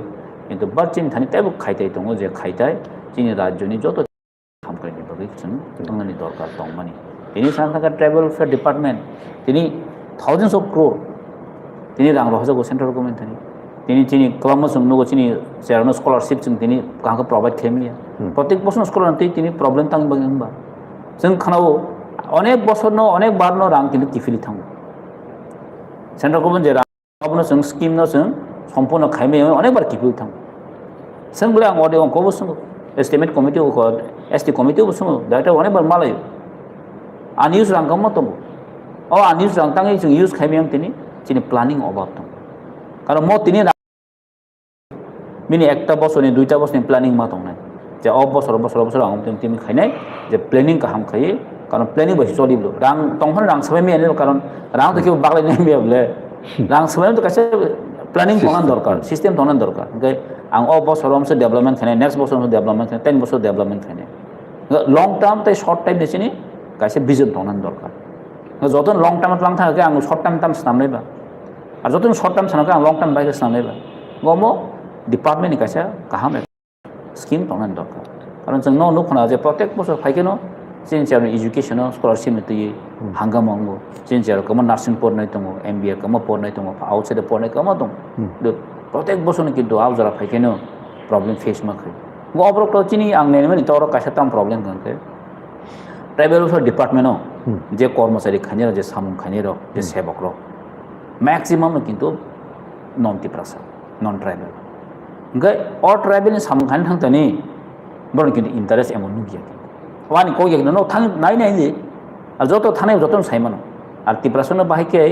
किन्तु बाचिन थानि तेबो खायथाय दङ जे खायथाय जोंनि राज्यनि जत खामखायनि बगै जों थांनानै दरकार दं माने बेनि साना थाखा ट्राइबल वेलफेयर डिपार्टमेंट तिनि थाउजेंड्स ऑफ क्रोर तिनि रां रहाजागो सेंट्रल गवर्नमेंट तिनि खालामो जों नुगो तिनि जेरावनो स्कलारशिप जों तिनि काहाखौ प्रोवाइड खालामलिया प्रत्येक बोसोर स्कलार तिनि प्रॉब्लेम तां बगै होनबा जों खानावो अनेक बोसोरनो अनेक बारनो रां किन्तु किफिलि थाङो सेंट्रल गवर्नमेंट जे रां जों स्कीम न जों सम्पूर्ण खायमे अनेक बार किफिलि थाङो जों बोले आं अदे अंकबो सोङो एस्टिमेट कमिटि एसटी कमिटि सोङो डाइरेक्टर अनेक बार मालायो आनइउज रां कम दङ अ आनइउज रां ताङै जों इउज खायमे तिनि प्लानिंग अभाब दं कारण म तिनि मिनि एकटा बसरनि दुइटा बसरनि प्लानिंग मा दंनाय जे अब बसर आं तिनि खायनाय जे प्लानिंग काहाम खायो কারণ প্ল্যানিং বসে চলিবলো রাং তখন রাং সবাই মেয়ে কারণ রাং তো কেউ বাগলাই নেই মেয়ে বলে রাং সবাই তো কাছে প্ল্যানিং তখন দরকার সিস্টেম তখন দরকার আং অ বছর অংশে ডেভেলপমেন্ট খানে নেক্সট বছর ডেভেলপমেন্ট খানে 10 বছর ডেভেলপমেন্ট খানে লং টার্ম তাই শর্ট টাইম নিচিনি কাছে ভিজন তখন দরকার যত লং টার্ম লাং থাকে আং শর্ট টার্ম সামলাইবা আর যত শর্ট টার্ম সামলাকে আং লং টার্ম বাইরে সামলাইবা গমো ডিপার্টমেন্টनि কাছে গাहाम स्किम तंगन दरकार कारण जों न नुखना जे प्रत्येक बছর फाइकेनो जिनसेर एजुकेशन स्कलारशिप तुई हांगामंगो जिनसेर कम नार्सिंग पढ़नाय दङ एमबीए कम पढ़नाय दङ आउटसाइड पढ़नाय कम दङ प्रत्येक बছर किन्तु आव जरा फाइकेनो प्रॉब्लम फेस माखै गो अब्रक चिनि आं नेनमनि तोर कासे ताम प्रॉब्लम गंके ट्राइबल वेलफेयर डिपार्टमेंट जे कर्मचारी खाने जे सामुं खाने जे सेवक मैक्सिमम किन्तु नन तिप्रासा नन ट्राइबल गए और ट्राइबल सामुं खाने थांतनि बरं किन्तु इंटरेस्ट एमन नुगिया वानी को एक न थां नाय नाय जे जत थानाय जत साइमान और तिप्रासन बाहायके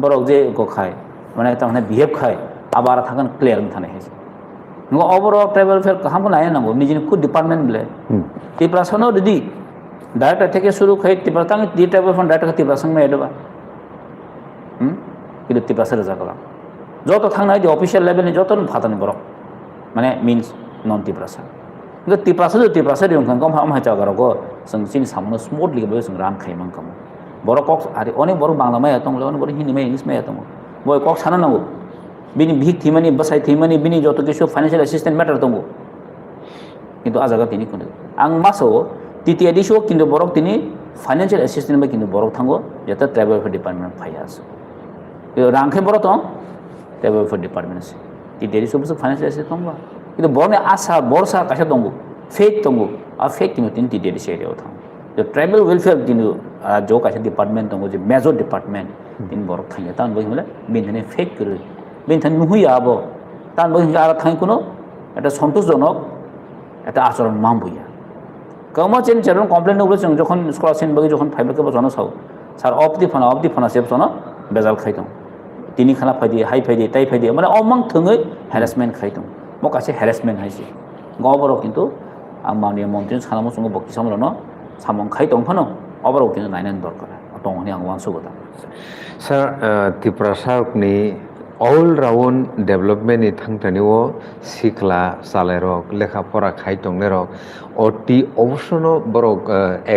बरक जे गखाय माने तारमाने बिहेव खाय आबार थागोन क्लियर थानाय है नंगो ओवरऑल ट्राइबल वेलफेयर कहां को नाय नांगो निजिनि खुद डिपार्टमेंट बले तिप्रासन रेडी डायरेक्ट থেকে শুরু খাই তিপ্রাতাং দি ট্রাইবল ফ্রন্ট ডাইরেক্ট তিপ্রাসাং মে এডবা কিন্তু তিপ্রাসার জাগলা যত থাংনাই দি অফিশিয়াল লেভেলে যত ফাতানি বরক মানে মিন্স नन तिप्रासा ग तिप्रासा दिउं कम हाम हाचा गरगो जों सिन सामनो स्मूथलि बे जों रान खाइमां कम बर कक आरो अनेक बर बांला माया दं लन बर हिन्दी माया इंग्लिश माया दं बय कक साना नांगौ बिनि भिक थिमानि बसाय थिमानि बिनि जत किसु फाइनान्शियल असिस्टेंट मैटर दं किन्तु आजागा तिनि कोन आं मासो टीटी एडिसो किन्तु बरक तिनि फाइनान्शियल असिस्टेंट बे किन्तु बरक थांगो जेता ट्राइबल वेलफेयर डिपार्टमेंट फायास रांखे बर दं ट्राइबल वेलफेयर डिपार्टमेंट टीटी एडिसो बस फाइनान्शियल असिस्टेंट दं কিন্তু বরনে আশা বর্ষা কাছে দङ फेक दङ আর फेक तिनो तिन टीटी एडिसो एरियाव थां जो ट्राइबल वेलफेयर तिनो जो कासे डिपार्टमेंट दङ जो मेजर डिपार्टमेंट तिन बरक थाङो तान बहिमले बिनथाने फेक करे बिनथाने नुहुया आबो तान बहिमले आरो थाङो कोनो এটা সন্তোষজনক এটা আচরণ মাম বইয়া কমা চেন চেরন কমপ্লেন নবলে जों যখন স্কলারশিপ বগি যখন ফাইবকে বজনো সাও স্যার অফ দি ফানা সেপছনো বেজাল খাইদं तिनि खाना फाइदि हाइ फाइदि ताइ फाइदि माने अमंग थङै हेरासमेन्ट खाइदं मकासे हेरासमेन्ट हाइसि गबरो किन्तु आं माननीय मन्त्रि सानामो संग बक्ति सामलनो सामं खाइ दंफानो अबरो किन्तु नायनान दरकार दंनि आं वानसुगदा सर तिप्रासारनि ऑल राउंड डेवलपमेंट नि थांथानिओ सिखला सालायरक लेखा फरा खाइ दंनेरक अति अवसनो बरक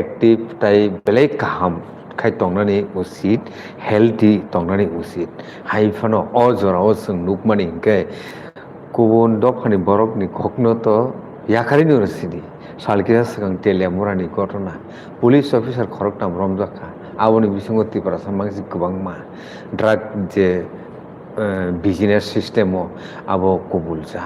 एक्टिव ताइ बेले गाहाम खाइ दंनानि उचित हेल्थी दंनानि उचित हाइफानो अजराव जों नुकमानि के गुबुन दफानि बरकनि खखनो तो याखारिनि रसिदि सालकिया सिगां टेलियामुरानि घटना पुलिस अफिसार खरकटाम रमजाखा आबोनि बिसंगो तिप्रासा मानसि गोबां मा ड्राग जे बिजनेस सिस्टेमो आबो कबुल जा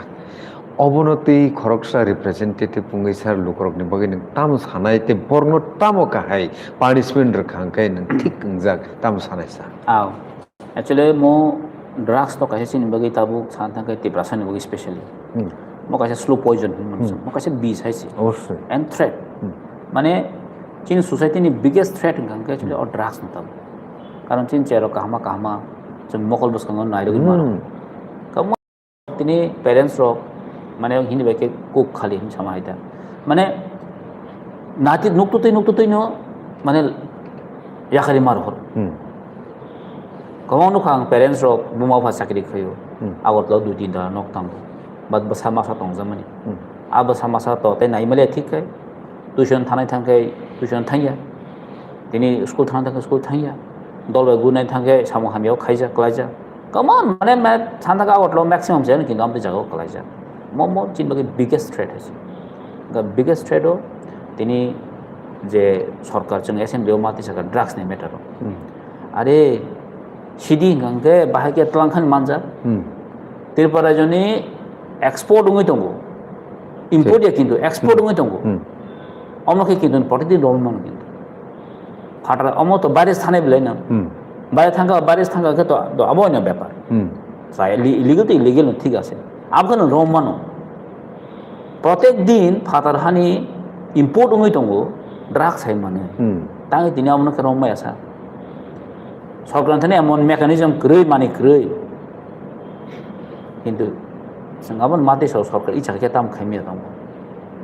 अबनति खरकसा रिप्रेजेंटेटिभ पुंगैसार लुकरकनि बगै नों ताम सानाय ते बरनो तामो काहाय पानिशमेन्ट रखांखाय नों ठीक जाग ताम सानायसा आव एक्चुअली मो ड्राग्स तो कासे सिनि बगै ताबु सानथांखै तिप्रासानि बगै स्पेशली मो कासे स्लो पॉइजन मो कासे बिस हाइसि अवश्य एंड थ्रेट माने चिन सोसाइटीनि बिगेस्ट थ्रेट गंके एक्चुअली और ड्राग्स न ताबु कारण चिन चेरो काहमा जों मकल बसखांगो नायदोगि मानो कम तिनि पेरेंट्स रक माने हिनि बाके कुक खाली हिन समायदा माने नाति नुक्तुतै नो माने याखारि मार हर कमाउनु खां पेरेंट्स रक बुमाफा साख्रि खयो आवतलो दुति दा नक तांग बद बसा मासा तंजामनि आ बसा मासा तो ते नाइमले ठीक है ट्यूशन थानाय थांखै ट्यूशन थांया तिनि स्कुल थांखै स्कुल थांया दलबे गुनाय थांखै सामु हामियाव खाइजा क्लाइजा कमान माने मै थांखा आवतलो मैक्सिमम जेन किन्तु आमते जागाव क्लाइजा मम चिन बगे बिगेस्ट थ्रेट है द बिगेस्ट थ्रेट हो तिनि जे सरकार जों एसेम्बलियाव माति सागा ड्राग्स नि मेटार आरे सिदि गंगे बाहायके तलांखान मानजा तिरपारा जनि एक्सपोर्ट उङै दंगो इम्पोर्ट या किन्तु एक्सपोर्ट उङै दंगो अमके किन्तु प्रतिदिन रोल मान किन्तु फाटा अम तो बारिश थाने बिलाय न बारिश थांगा के तो अबोनो ব্যাপার साय इलिगल तो इलिगल ठीक আছে आपगन रोम मानो प्रत्येक दिन फाटार हानि इम्पोर्ट उङै दंगो ड्राग्स हाय माने तांगे दिनै अमनो के रोम मायासा सरकार थाने एमन मेकानिजम ग्रै माने ग्रै किन्तु जों आबन माते सरकार इचाके ताम खाइमे दं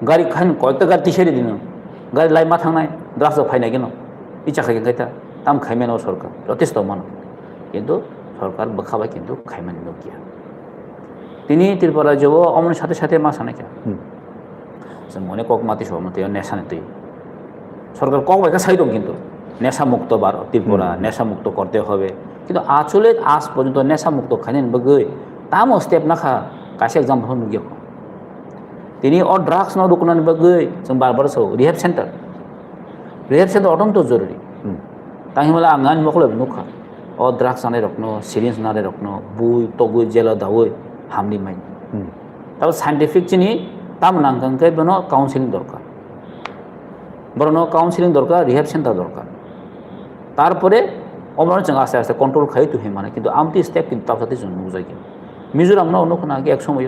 गारि खान कयता गारि तिसेरि दिन गारि लाइमा थांनाय ड्राग्स फाइनाय गेन ইচ্ছা খাই খাইতা তাম খাইমেন সরকার যথেষ্ট মানো কিন্তু সরকার বখাবাই কিন্তু খাইমেন গিয়া তিনি ত্রিপুরা যাব অমনের সাথে সাথে মা সানাইকা মনে কক মাতি সহমতি নেশানে তুই সরকার কক একটা সাই দं কিন্তু নেশা মুক্ত বার ত্রিপুরা নেশা মুক্ত করতে হবে কিন্তু আসলে আজ পর্যন্ত নেশা মুক্ত খাইনেন বগৈ তামও স্টেপ নাখা কাছে एग्जाम्पल नुगियो তিনি ও ড্রাগস নাও দোকান বগৈ जों बार सौ रिहेब सेन्टार अत्यन्त जरुरी ताहिमला आंगान मखले नुखा ও ড্রাগস আনে রকনো সিরিঞ্জ নারে রকনো বুই তগুই জেলা দাওই হামনি মাই তাও সাইন্টিফিক চিনি তাম নাঙ্গাঙ্কে বনো কাউন্সিলিং দরকার বরনো কাউন্সিলিং দরকার রিহেব সেন্টার দরকার তারপরে অমর जों আস্তে আস্তে কন্ট্রোল খাই তুই মানে কিন্তু আমটি স্টেপ কিন্তু তার সাথে জন্য বুঝাই কি মিজোরাম না অন্য কোনো আগে এক সময়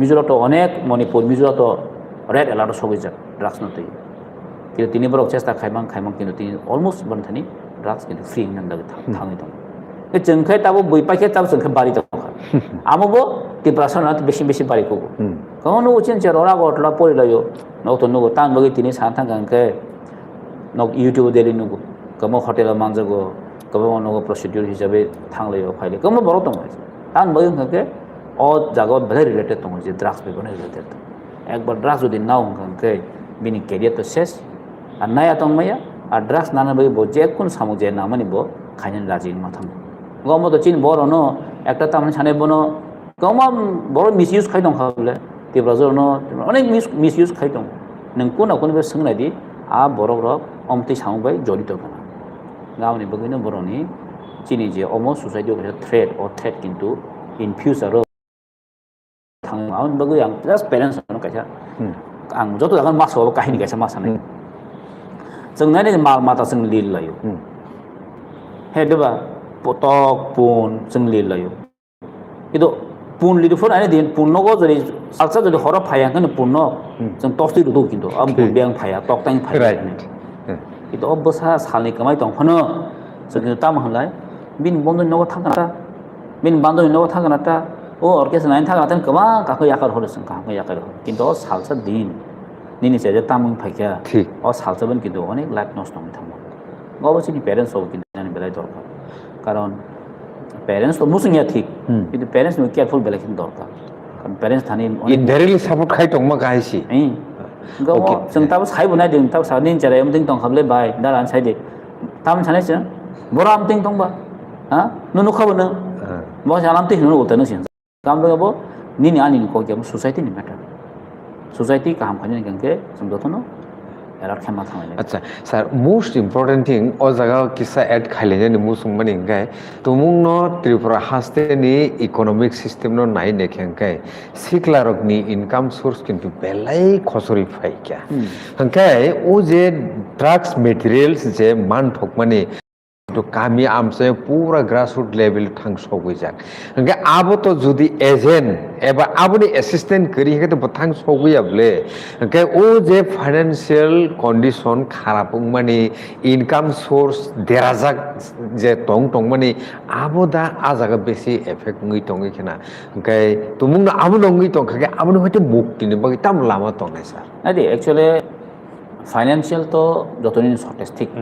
মিজোরাম তো অনেক মণিপুর মিজোরাম তো রেড অ্যালার্ট সবই যা ড্রাগস নতেই কিন্তু তিনি বড় চেষ্টা খাইমাং কিন্তু তিনি অলমোস্ট বনথানি ড্রাগস কিন্তু ফ্রি নান্দাগে থাঙै दं जोंखै ताबो बैपाखे ताबो जोंखै बारि दं आमबो डिप्रेसन बेसि बेसि बारि को कौन उचिन जे रोरा गटला परिलायो नौतो नुगो तान बगै तिनि साथां गांखे नक यूट्यूब देलि नुगो कमो होटेल मांजगो कमो नुगो प्रोसिड्यूर हिसाबै थांलायो फाइले कमो बरो दं तान बगै गांखे अ जागो भेरि रिलेटेड दं जे ड्राग्स बेबने रिलेटेड एकबार ड्राग्स जदि नाव गांखे बिनि केरियर तो शेष আর নায়া তং মায়া আর ড্রাগস নানা বই বো যে কোন সামু যে না মানিব খাইনেন রাজি মাথাম গম তো চিন বড় ন একটা তামনে ছানে বনো গম বড় মিসইউজ খাই দं খাবলে তেব্রা জর ন অনেক মিসইউজ খাই দं নों কোনা কোন বে सोंनाय दि आ बरक रक अमति सामबाय जडित गना गावनि बगैनो बरनि चिनि जे अमो सोसाइटियाव थ्रेट अर थ्रेट किन्तु इन फ्यूचर थां आउन बगै आं जास्ट पेरेंट्स न कायसा आं जतो जागोन मासाव काहिनि कायसा मासानाय जों नायनाय माल माता जों लिरलायो हेदबा पटक पुन जों लिरलायो किन्तु पुन लिरफोर आने दिन पुनगो जरि सालसा जरि हर फाया कने पुन जों टस्ति रुदो किन्तु आम बें फाया टकटां फाया किन्तु अबसा सालनि कमाय दं फनो जों किन्तु ताम हलाय बिन बन्दनि नगो थांगोना बिन बान्दनि नगो थांगोना ओ अर्केस्ट्रा नायन थांगोना गोबां काखै याकार हरो जों काखै याकार किन्तु सालसा दिन निनि से तामुं फाइका अ सालसाबन किन्तु अनेक लाइफ नष्ट थांमो गबसिनि पेरेंट्स अब किन्तु नानि बेलाय दरकार कारण पेरेंट्स तो मुसुंगिया ठीक किन्तु पेरेंट्स नो केयरफुल बेलाय किन्तु दरकार कारण पेरेंट्स थानि इनडाइरेक्टली सपोर्ट खाइ दं मा गायसि गब जों ताबो साइबो नायदों ताबो सानि जरा एमथिं दं खाबले बाय दारान साइदे ताम सानायसो बरा आमथिं दंबा हा नुनु खाबो बो जालामथिं नुनु उतनो सिन काम दंबो निनि आनिनि को के सोसाइटी नि मैटर सोसाइटी काम खाने गंगे समझो न एलार खेमा थांले अच्छा सर मोस्ट इम्पोर्टेंट थिंग ओ जगह किस्सा ऐड खाइले ने मुसुं माने गाय तुमुं न त्रिपुरा हास्ते नि इकोनॉमिक सिस्टम न नाय नेखेंगाय सिक्लारकनि इनकाम सोर्स किन्तु बेलाय खसरि फाइका हंकाय ओ जे ड्रग्स मटेरियल्स जे मान ठक माने तो कामी आमसे पूरा ग्रासरूट लेवल थांग सगै जाक हंगे आबो तो जुदि एजेंट एबा आबोनि असिस्टेंट करि हे तो थांग सगैयाबले हंगे ओ जे फाइनेंशियल कंडीशन खराब माने इनकाम सोर्स देराजाक जे टंग माने आबो दा आजागा बेसि इफेक्ट ngै टंगै खेना हंगे तुमुंग आबो नंगै टंग हंगे आबो हयतो मुक्तिनि बागै ताम लामा टंगै सर आदि एक्चुअली फाइनेंशियल तो जतनि शॉर्टेज ठीक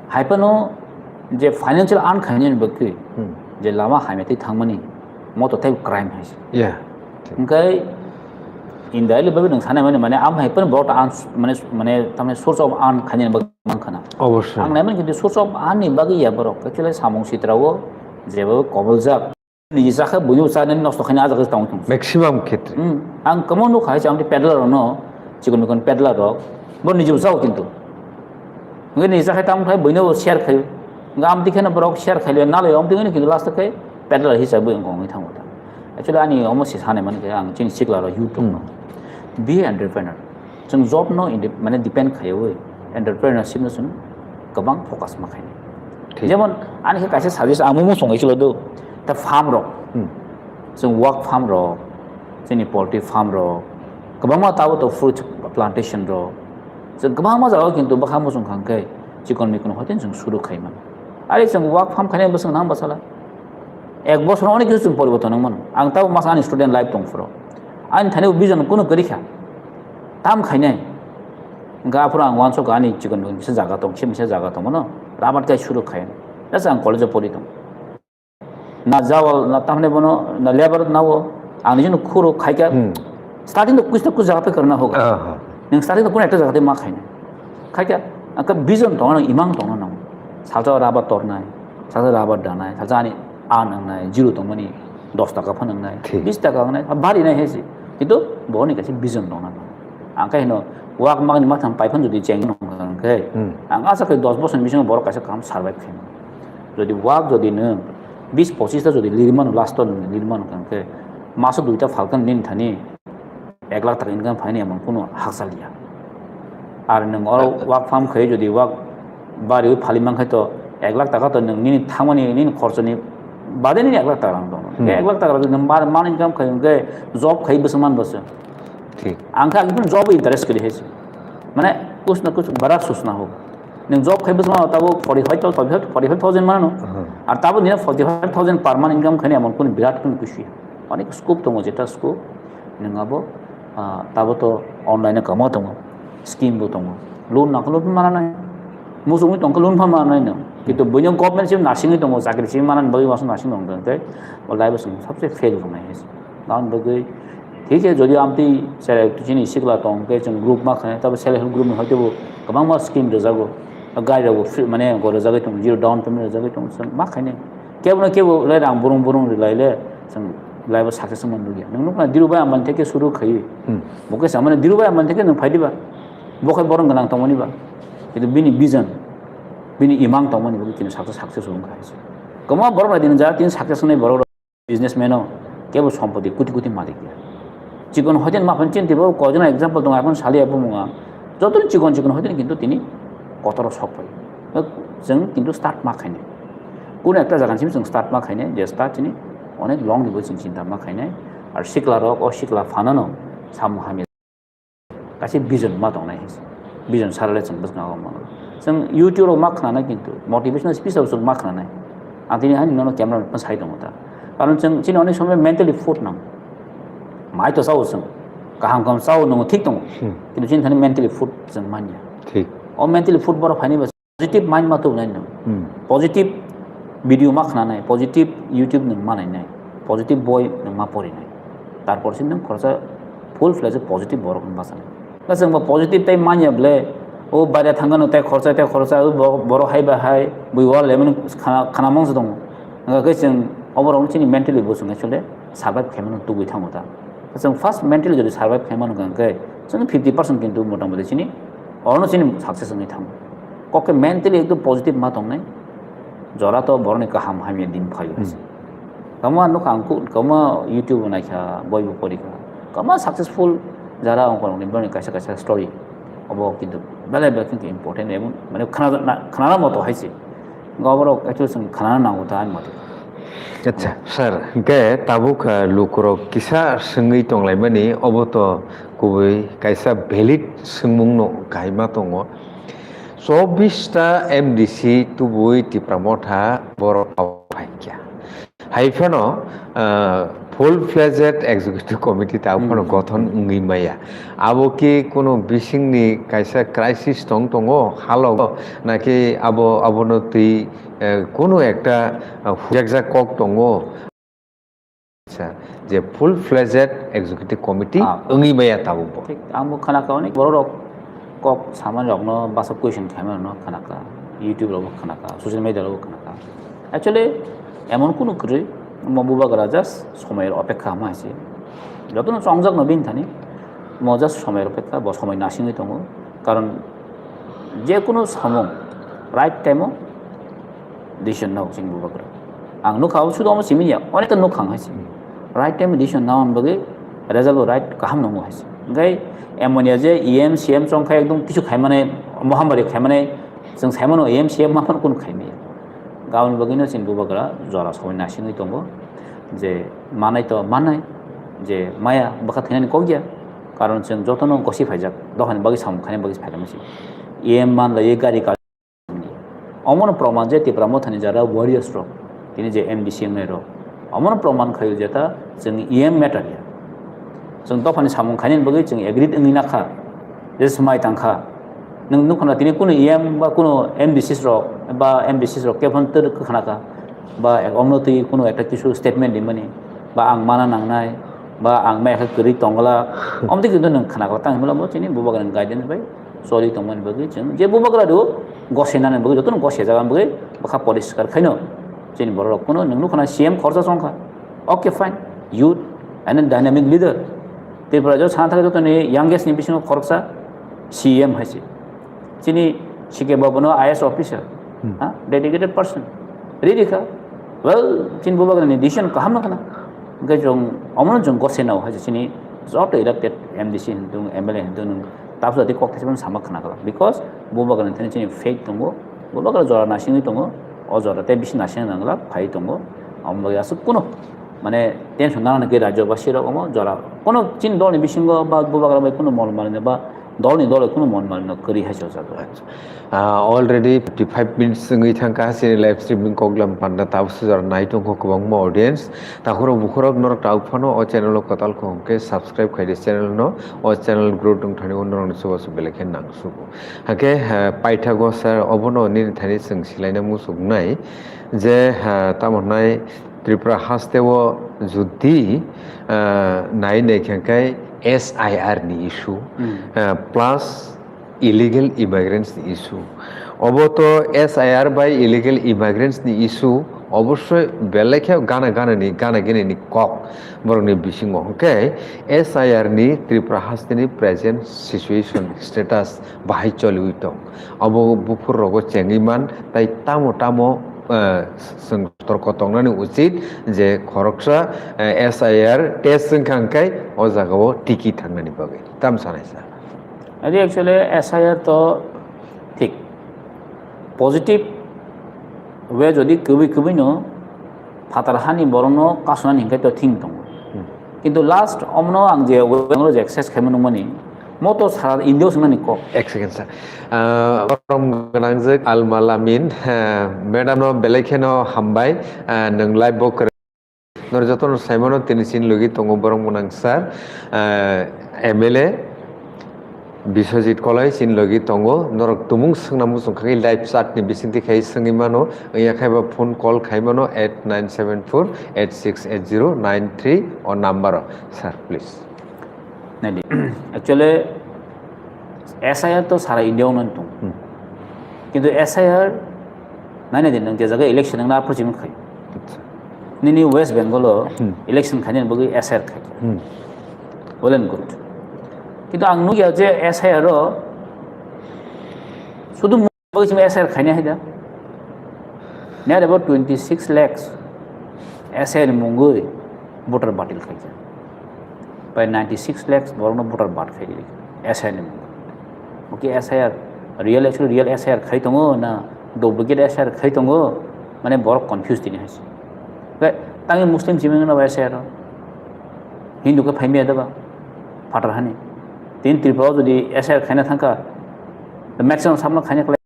हाइपनो जे फाइनेंशियल आन खाइने बकि जे लामा हाइमेति थांमनि मतो टाइप क्राइम है या ओंखाय इनडाइरेक्टली बबे नों सानाय माने आम हाइपन ब्रॉट आन माने तामे सोर्स अफ आन खाइने बखना अवश्य आं नायमन किन्तु सोर्स अफ आन नि बागै या बरक एक्चुअली सामं सित्रावो जेबो कबलजाक निजि जाखा बुयु साने नष्ट खाइने आजाग ताउं मैक्सिमम क्षेत्र आं कमन नु खाइ आमति पेडलर न चिकन पेडलर बो निजि जाव किन्तु ngi ni zakai tam khai boino share khai ngam dikhena brok share khai le nalo yom tingi ki last kai pedal hisabe ngong thang ta actually ani almost sane man ke ang chin sikla ro youtube no be entrepreneur chung job no mane depend khai we entrepreneurship no sun kabang focus ma khai jemon ani ke kaise service amu songai chilo do ta farm ro chung work farm ro chini poultry farm ro kabang ma tawo to fruit plantation ro जों गोबां मा जागा किन्तु बाखा मोसं खांखै chicken मिकन हतेन जों सुरु खाइमान आरे जों वाक farm खाने बोसों नाम बसाला एक बছর অনেক কিছু পরিবর্তন মন आं ताव मास आनि स्टुडेन्ट लाइफ दं फरो आनि थाने बिजन कोनो गरिखा ताम खाइने 앞으로 안 완소 가니 지금 무슨 자가 동 침세 자가 동은 라바트 शुरू खाएं जैसे हम कॉलेज पढ़ी तो ना जाओ ना तमने बनो ना लेबर ना वो आने जो खुरो खाई क्या स्टार्टिंग तो कुछ जगह पे करना होगा नहीं स्टार्टिंग तो कुछ एक जगह पे माँ खाएं खाई क्या अगर विजन तो ना इमांग तो ना साजा राबा तोड़ना है साजा राबा डालना है साजा आने आना है जीरो तो मनी 10 টাকা फानना है 20 টাকা फानना है अब बारी नहीं है सी itu bahwa nih kasih vision dong nana, angka ini wak makan macam pipean jadi cengeng nong kan, angka sekitar 10% vision baru kasih kamu survive kan, jadi wak jadi nih 20-25 jadi 5 last tahun 5 kan, masuk 2 falcon nih thani, 1 lakh tak income fine yang mungkin hak salia, ada nih orang wak farm kaya jadi wak baru paling kaya to 1 lakh tak atau nih thaman ini khorsa nih बाद नहीं 1 लाख तक रहा हूँ 1 लाख तक रहा हूँ बार मान income खाएंगे जॉब खाई बस मान बस ठीक आंखा अगर जॉब इंटरेस्ट करे है मैंने कुछ ना कुछ बड़ा सोचना हो नहीं जॉब खाई बस मान होता वो 45,000 मानो और तब नहीं 45,000 पर मान इनकम खाने अमन कुन विराट कुन कुछ है अनेक स्कोप तो मुझे टा स्कोप नहीं अब तब तो ऑनलाइन कमा तो स्कीम वो तो लोन ना लोन माना नहीं मुझे तो लोन फा माना नहीं किंतु बुनियाद गवर्नमेंट से नार्सिंग तो मुझे आकर सिम मानन बगी वासुन नार्सिंग होंगे तो और लाइफ से सबसे फेल होना है गांव बगी ठीक है जो हम ती सेलेक्ट चीनी सिखला तो उनके चंग ग्रुप में खाने तब सेलेक्ट हेल्प ग्रुप में होते वो कमांग मार स्कीम रजागो गाइड वो फ्री मने को रजागे तो जीरो डाउन पेमेंट रजागे तो सन मार खाने क्या वो ले रंग बुरुं ले सन लाइफ सक्सेस मन लुगिया नंग नुकना दिरुबाई अमन थे के शुरू खाई मुके सामने दिरुबाई अमन थे के नंग फाइडी बा बोखे बोरंग गनांग तो मनी बा itu bini vision bini imang tau mani bagi sukses orang kaya sih. Kamu baru lagi nih jadi sukses nih baru businessman oh, kayak bos kompeti kuti malik ya. Cikon hotel mah pencin tiba kau jangan example dong aku sali apa munga. Jatuh cikon hotel kintu tini kotor sopai. Jeng kintu start makanya. Kuna ekta jangan sih start makanya dia start ini onek long di bawah cinta makanya. Ar sikla rok or sikla fanano sama hamil. Kasih vision mah dong nih. Vision salah leceng bos ngawo mana. Seng YouTube mak nana kintu motivational speech also mak nana. Artinya hani nono camera pas hai dong ta. Karena cina onek sampai mentally fit nang. Mai to sawo seng. Kaham sawo nong ठीक dong. Kintu cina hani mentally fit seng manya. ठीक. और mentally fit baru hani bas positive mind mah tu nai nong. Positive video mak nana, positive YouTube nong mana nai. Positive boy nong ma pori nai. তারপর সিন্দম খরচা ফুল ফ্লেজে positive বড় কোন বাসা নাই কাছে positive তাই মানিয়া বলে ও বাইরে থাঙ্গানো তাই খরচা বড় হাইবা হাই বই ওয়াল এমন খানা মাংস দङ जों ओभरअल चिनि मेन्टली बसुङ एक्चुअली सार्भाइभ खालामनो तुगै थाङो दा जों फार्स्ट मेन्टली जुदि सार्भाइभ खालामनो गंगे जों 50% किन्तु मोटामोटी चिनि अरनो चिनि सक्सेस नै थाङो कके मेन्टली एकदम पजिटिभ मा दङनै जरा त बरने गाहाम हामिया दिन फायो कमा नुखा आंखु कमा युट्युब नायखा बयबो परिखा कमा सक्सेसफुल जरा अंकलनि बरने कायसा स्टोरी अब किन्तु बेले किन्तु इम्पोर्टेन्ट एबं माने खाना मतो हाइसे गावरो एक्चुअली जों खाना नांगौ दा मते अच्छा सर के ताबुक लुकरो किसा संगै तंलायमानि अबत गुबै कायसा भेलिड सोंमुंनो गायमा दङ 24टा एमडिसि तुबुय तिप्रामथा बर फाइक्या हाइफानो ফুল ফ্লেজেড এক্সিকিউটিভ কমিটি তাওফানো গঠন উঙ্গিমায়া আবো কি কোনো বিসিংনি কাইসা ক্রাইসিস দङ হালগ নাকি আবনো তুই কোনো একটা হুজাকজা কক দङ আচ্ছা যে ফুল ফ্লেজেড এক্সিকিউটিভ কমিটি উঙ্গিমায়া তাবো ঠিক আমো খানাকা অনেক বড় রক কক সামান রকনো বাসা কোয়েশ্চন খাইমানো খানাকা ইউটিউব রক খানাকা সোশ্যাল মিডিয়া রক খানাকা एक्चुअली এমন কোনো করে मबुबा गरा जास्ट समय अपेक्षा मासे जतनो संजक नबिन थानि म जास्ट समय अपेक्षा ब समय नासिङै दङ कारण जे कुनो समं राइट टाइमआव डिसिसन नाव जों बुबा गरा आं नुखाव सुदम सिमिया अनेक नुखां हाइसे राइट टाइम डिसिसन नाव बगे रिजल्ट राइट गाहाम नङो हाइसे ओंखाय एमोनिया जे इएम सीएम संखाय एकदम किछु खायमाने महामारी खायमाने जों सायमानो इएम सीएम माफान कुनो खायमे गावनि बगैनो जों बुबाग्रा जरा समय नासिङै दङ जे मानाय त मानाय जे माया बखा थैनानै कगिया कारण जों जतनो गसि फाइजाक दहानि बगै साम खाने बगै फाइलामसि एम मान लय गारि का अमन प्रमाण जे तिप्रा मथानि जरा वॉरियर्स रो तिनि जे एमडीसी नै रो अमन प्रमाण खय जेता जों एम मैटर जों दफानि साम खाने बगै जों एग्रीड नङिनाखा जे समाय तांखा nung khana tini kuno em ba kuno embassy rok kefon ter khana ka ba omno tui kuno ekta kisu statement dimani ba ang mana nangnai ba ang mai kha kri tongla omti kintu nung khana ka tang mula mo chini buba gan guidance bai soli tongman bagi chung je buba kala do gosena nan bagi jotun gose jagan bagi bakha poriskar khaino chini borok kuno nung khana CM khorcha songkha okay fine youth and then dynamic leader Tripura jo chana thaka jotun youngest ni bisingo khorcha CM haisi chini shike babono IS officer dedicated person ready ka well chin buba gan decision ka hamna kana ga jong omon jong gosena haisi chini job elected MDC hindung MLA hindung tapso di kok thesibon samak khana kala because buba gan thani chini fake tongo buba gan jora nasing tongo o jora te bisin nasing nangla phai tongo ombo yasu kuno মানে tension না নাকি রাজ্যবাসীর যারা কোনো চিন দলনি বিসঙ্গ বা বুবাগার কোনো মন মালিন্য বা দলনি দলে কোনো মন মালিন্য করি হাসো already 55 minutes ngi thangka sini live streaming koglam panda tabsu jar nai tong ko bang mo audience takhoro bukhorok norok tau phano o channel kotal ko ke subscribe khai de channel no o channel grow tong thani onrong so so belekhen nang su hake paithago sir obono ni thani sing silaina mu sugnai je tamonai Tripura hasteo judi nai nekhankai SIR ni issue plus illegal immigrants ni issue oboto SIR by illegal immigrants ni issue অবশ্যই বেলেখে গানা গেনে নি cock বরং বিসিংহ হকে SIR ni Tripura hasteni present situation status bahai choli tong obo bufur rogo chengiman tai tamo তর্ক তংনানি উচিত যে খরকসা SIR test সংখ্যাঙ্কাই ও জায়গাও টিকি থাকনানি বাগে তাম সানাইসা আরে অ্যাকচুয়ালি SIR তো ঠিক পজিটিভ ওয়ে যদি কবি নো ফাতার হানি বরণ কাসনানি হিংকাই তো থিং দङ কিন্তু লাস্ট অমনো আং যে ওয়েংলো যে এক্সেস খাইমনো মানি মতো সারা ইন্ডিয়াও সংনানি ক এক সেকেন্ড স্যার রম গনাংজে আলমালামিন ম্যাডাম নো বেলেখেনো হামবাই নং লাইভ বক নর যতন সাইমনো তিনিসিন লগি তঙ্গ বরং গনাং স্যার MLA বিশ্বজিৎ কলাই চিন লগি তঙ্গ নরক তুমুং সংনামু সংখাই live chat ni bisinti khai sangimano ya khaiba phone call khaimano 8974868093 on number sir please Nadi. Actually, SIR तो सारा इंडिया उन्होंने तुम, किंतु SIR नहीं दिन नंगे जगह इलेक्शन नंगे आप प्रचिम खाई, निनी वेस्ट बंगालो इलेक्शन खाने बगी SIR खाई, well and good. किंतु आंगनु क्या जे SIR रो सुधु बगी चिम SIR खाने है क्या? Near about 26 lakhs SIR मुंगोई voter बातिल खाई जा. By 96 lakhs borno voter bat khai dili SIR ni okay SIR real SIR khai tongo na duplicate SIR khai tongo mane bor confused dini hais ke tangi muslim jimeng na SIR hindu ka phaimi adaba fatar hani tin Tripura jodi SIR khaina thangka the maximum samna khaina kala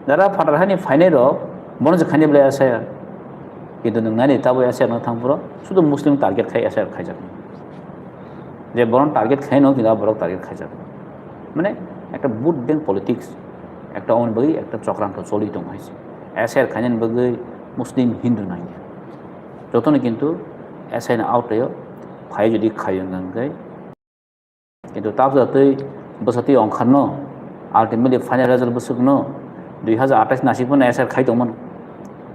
dara fatar hani faine ro bono je khaine bla SIR kidu nangani tabo SIR na thangpuro sudu muslim target khai SIR khai jak যে বরং target খাই নাও কিন্তু বড় target খাই যাবে মানে একটা বুট bank politics একটা অন বই একটা চক্রান্ত চলি দং হয়েছে SIR খাইনেন বগৈ মুসলিম হিন্দু নাই যতনে কিন্তু SIR আউটে ফাই যদি খাইন গাঙ্গাই কিন্তু তাবজাতৈ বসতি অংখান আলটিমেটলি ফাইনাল রেজাল্ট বসুকন 2028 নাসিকপন SIR খাই দমন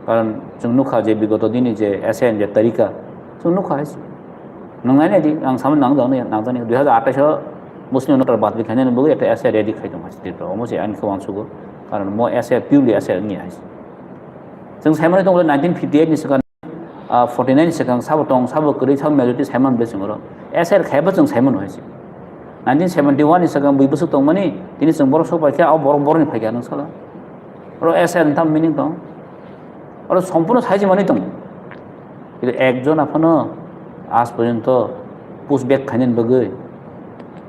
কারণ जों नुखा जे বিগত দিনে যে SIR যে তরিকা जों नुखा হয়েছে नंगाय ने दी आं सामने नांगदानि 2028 मुस्लिम नोटर बात बिखाने बगै एक SIR रेडी खाइ दं हासिति र अमसे आइन खवानसुगो कारण म SIR पिउरलि SIR नि हाइस जों साइमन दं 1958 नि सिगां 49 नि सिगां साबो दं साबो गरै साब मेजरिटी साइमन बे जों र SIR खाइबा जों साइमन हाइस 1971 नि सिगां बैबोसो दं माने दिनै जों बर सबायखा आ बरनि फाइगा नों साला र SIR नथाम मिनिं दं আর সম্পূর্ণ সাইজ মানে দं কিন্তু একজন আপনো আজ পর্যন্ত পুশব্যাক খাইনেন বগৈ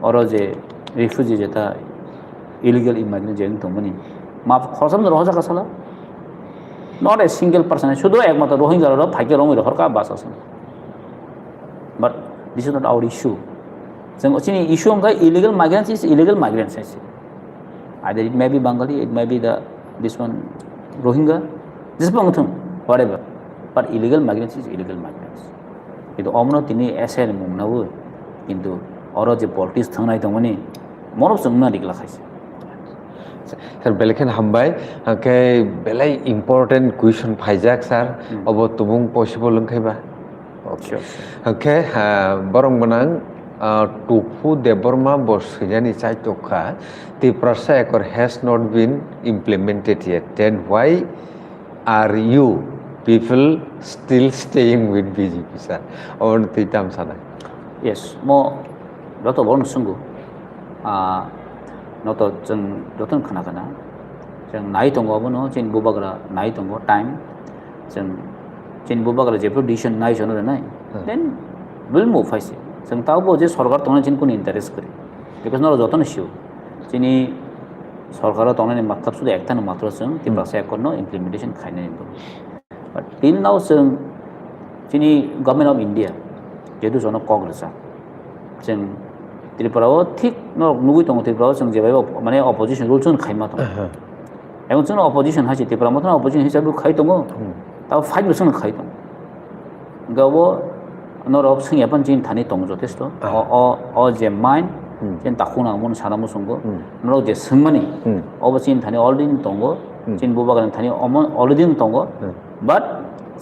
और जे रिफ्यूजी जेता इलिगल इमाइग्रेंट जेन दंमोनी मा खरसाम रह जाका साला नॉट ए सिंगल पर्सन शुद्ध एकमात्र रोहिंग्या रो फाइके रंग हरका बास आसन but this is not our issue जों अचिनि इश्यू अंगा illegal migrants is illegal migrants either it may be Bengali, it may be this one Rohingya, যেসব whatever, but illegal migrants is illegal migrants. কিন্তু অমন তিনি এসের মুমনাবো কিন্তু অর যে পলিটিক্স থানাই দমনি মরব জংনা দিগলা খাইছে স্যার বেলেখান হামবাই কে বেলাই ইম্পর্টেন্ট কুইশন ফাইজাক স্যার অব তুমুং পসিবল লংখাইবা ওকে বরং বনাং টুফু দেববর্মা বসুজানি চাইতখা Tripura accord has not been implemented yet then why are you people still staying with BJP sir on titam sana yes mo roto bon sungu noto jeng roton khana kana jeng nai tongo bono chin bubagra nai tongo time jeng chin bubagra je decision nai jono nai then will move faise jeng tao bo je sarkar tone chin kun interest kore because no joton issue chini sarkar tone ni matlab sudu ekta no matro jeng timra se ekonno implementation khaine ni but till now jeng chini government of India jetu jono congress jeng ত্রিপুরাও ঠিক নুগুই দङ ত্রিপুরাও जों जेबायबो माने opposition rule जों खाइमा दङ এবং जों opposition हासि Tripura মতन opposition हिसाबै खाइ दङ ताव फाइट जों खाइ दङ गावो नरक जों यापन जिन थानि दङ जथेष्ट अ जे माइन जेन ताखुना मन सानामु संगो नरक जे सोंमानि अब जिन थानि अलरेडी दङ जिन बुबागान थानि अलरेडी दङ बाट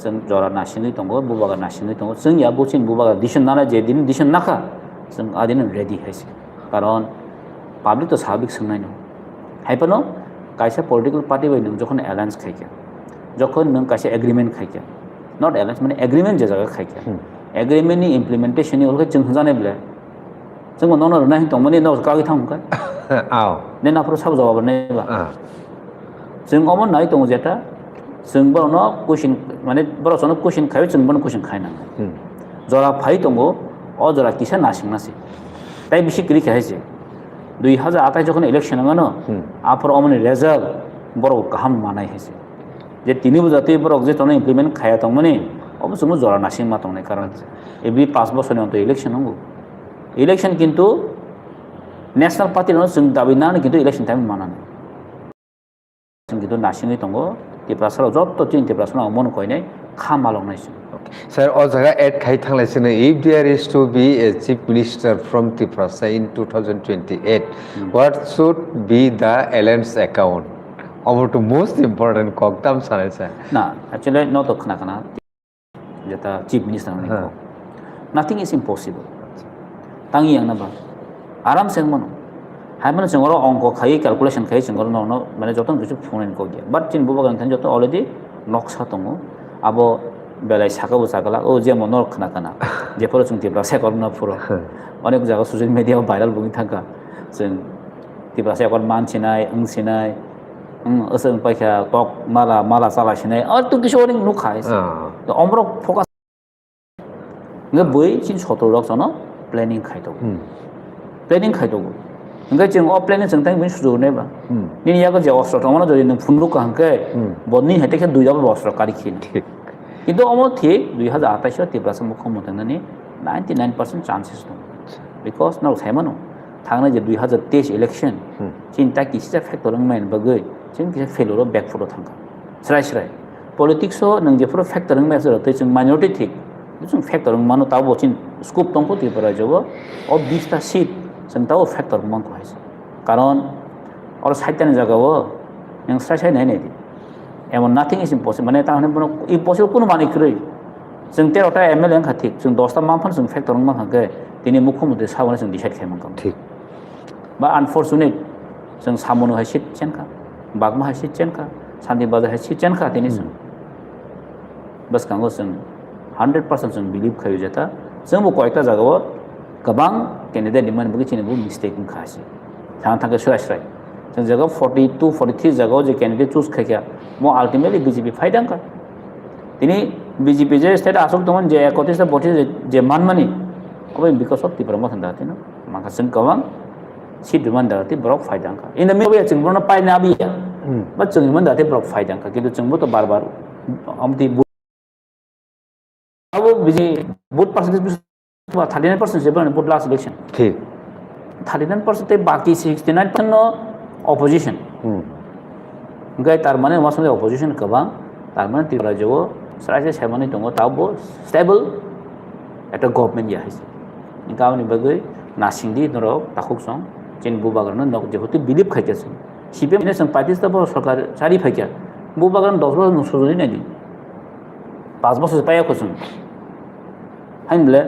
जों जरा नासिङै दङ बुबागा नासिङै दङ जों या बुचिन बुबागा दिसन नाला जे दिन दिसन नाखा जों आदिन रेडी हाइसे कारण पाब्लिक तो स्वाभाविक सोंनाय नं हाइपनो कायसे पलिटिकल पार्टी बाय नों जखन एलायंस खाइके जखन नों कायसे एग्रीमेंट खाइके नट एलायंस माने एग्रीमेंट जे जागा खाइके एग्रीमेंट नि इमप्लिमेंटेशन नि अलगे जों जानाय बिला जों नन रनाय दं माने न कागै थांका आव ने नाफोर साब जवाब नायबा जों अमन नाय दं जेता जों बरनो क्वेश्चन माने बरसनो क्वेश्चन खाइ जों बन क्वेश्चन खाइना जरा फाइ दंगो अजरा किसा नासिं नासि ताई बिसि क्रि खाइसे 2028 যখন ইলেকশন হলো আপর অমন রেজাল্ট বড় কাহাম মানাই হইছে যে তিনি বুজাতে বড় যে তনে ইমপ্লিমেন্ট খায়া তং মানে অবশ্য মু জরা নাসিং মা তংনে কারণ এভরি 5 বছরের অন্তর ইলেকশন হবো ইলেকশন কিন্তু ন্যাশনাল পার্টির जों দাবি না কিন্তু ইলেকশন টাইম মানা না কিন্তু নাসিংই তংগো ত্রিপুরা যত চিন ত্রিপুরা মন কই নাই খামালং নাইছে Sir, Ozaga Ed Kaitang if there is to be a chief minister from Tripura in 2028, what should be the alliance account? Over to most important Koktam Sanasa. No, actually not Oknakana. Jeta chief minister. Nothing is impossible. Tangi yang naba. Aram sengmono. Haman sengoro onko khai calculation khai sengoro no mane joton bisu phone ko dia. But chin buba gan joto already noksa tongo. Abo বেলাই সাকাবো সাকালা ও যে মনর খানা খানা যে follow जों ত্রিপুরা সেকর না follow অনেক জায়গা social মিডিয়াও viral বুগি থাকা जों ত্রিপুরা সেকর মানছিনাই ओंसिनाय ओसों पाइखा टक माला माला चालासिनाय আর তো কিছু অনেক নুখায় তো আমরা ফোকাস নে বই চিন 17 রক জনো প্ল্যানিং খাইতো প্ল্যানিং খাইতো ओंखाय जों अ प्लेनिं जों तां बिन सुजु नेबा नि यागो जे अस्त्र तमना जदि नों फुनलु कांके बदनि हेतेखे दुइदाबो अस्त्र कारिखिन কিন্তু আমার ঠিক 2028 ত্রিপুরা মুখ্যমন্ত্রী 99% চান্সেস দं বিকজ नाव साइमानो थांनाय जे 2023 इलेक्शन चिन्ता किसे फैक्टर मेन बगै जों किसे फेलर बैकफुट थांगा स्राय स्राय पॉलिटिक्स नों जेफोर फैक्टर मेजर दै जों माइनॉरिटी थिक जों फैक्टर मानो ताबो चिन स्कोप दंखो त्रिपुरा जबो अ 20 टा सीट जों ताबो फैक्टर मानखो हाइस कारण और साइटनि जागावो नों स्राय स्राय नायनाय एमन नाथिं इज इम्पसिबल माने ताहने बनो इम्पसिबल कुनो माने क्रै जों 13टा एमएलए खाथिक जों 10टा मानफोर जों फैक्टर मानखागे दिनै मुख्यमंत्री सावने जों डिसाइड खालामगोन ठीक बा अनफॉर्चुनेट जों सामनो हाय सिट चेनखा बागमा हाय सिट चेनखा सान्ति बाजार हाय सिट चेनखा दिनै जों बस कांगो जों 100% जों बिलीव खायो जेता जों बो कयटा जागाव गोबां कैंडिडेट दिमान बगि चिनबो मिस्टेक खासि थांगे स्राय जों जगह 42 43 जगह जो कैंडिडेट चूज खाया मो अल्टीमेटली बीजेपी फाइदा का दिनै बीजेपी जे स्टेट आसक दमन जे 31 32 जे मानमानि अब बिकॉज ऑफ त्रिपुरा मथन दाते न माखा जों गोबां सीट डिमांड दाते ब्रॉक फाइदा का इन द मे जों बनो पाइना बिया बट जों मन दाते ब्रॉक फाइदा का किन्तु जोंबो तो बार-बार अमति अब बिजे वोट परसेंटेज 39% जे बनो वोट लास्ट इलेक्शन ठीक 39% बाकी 69% opposition gai tarmane masole opposition kabang tarmane Tripura jo sraje semani tongo tabo stable eta government ya hise ingkawni bagai nasingdi noro takuk song chin bubagarno nok jehuti believe khaikesun CPM ne sang party sta bo sarkar sari phaikya bubagarno 10 বছর নুসুরি নাই দি 5 বছর পায়া কসুন হাইনলে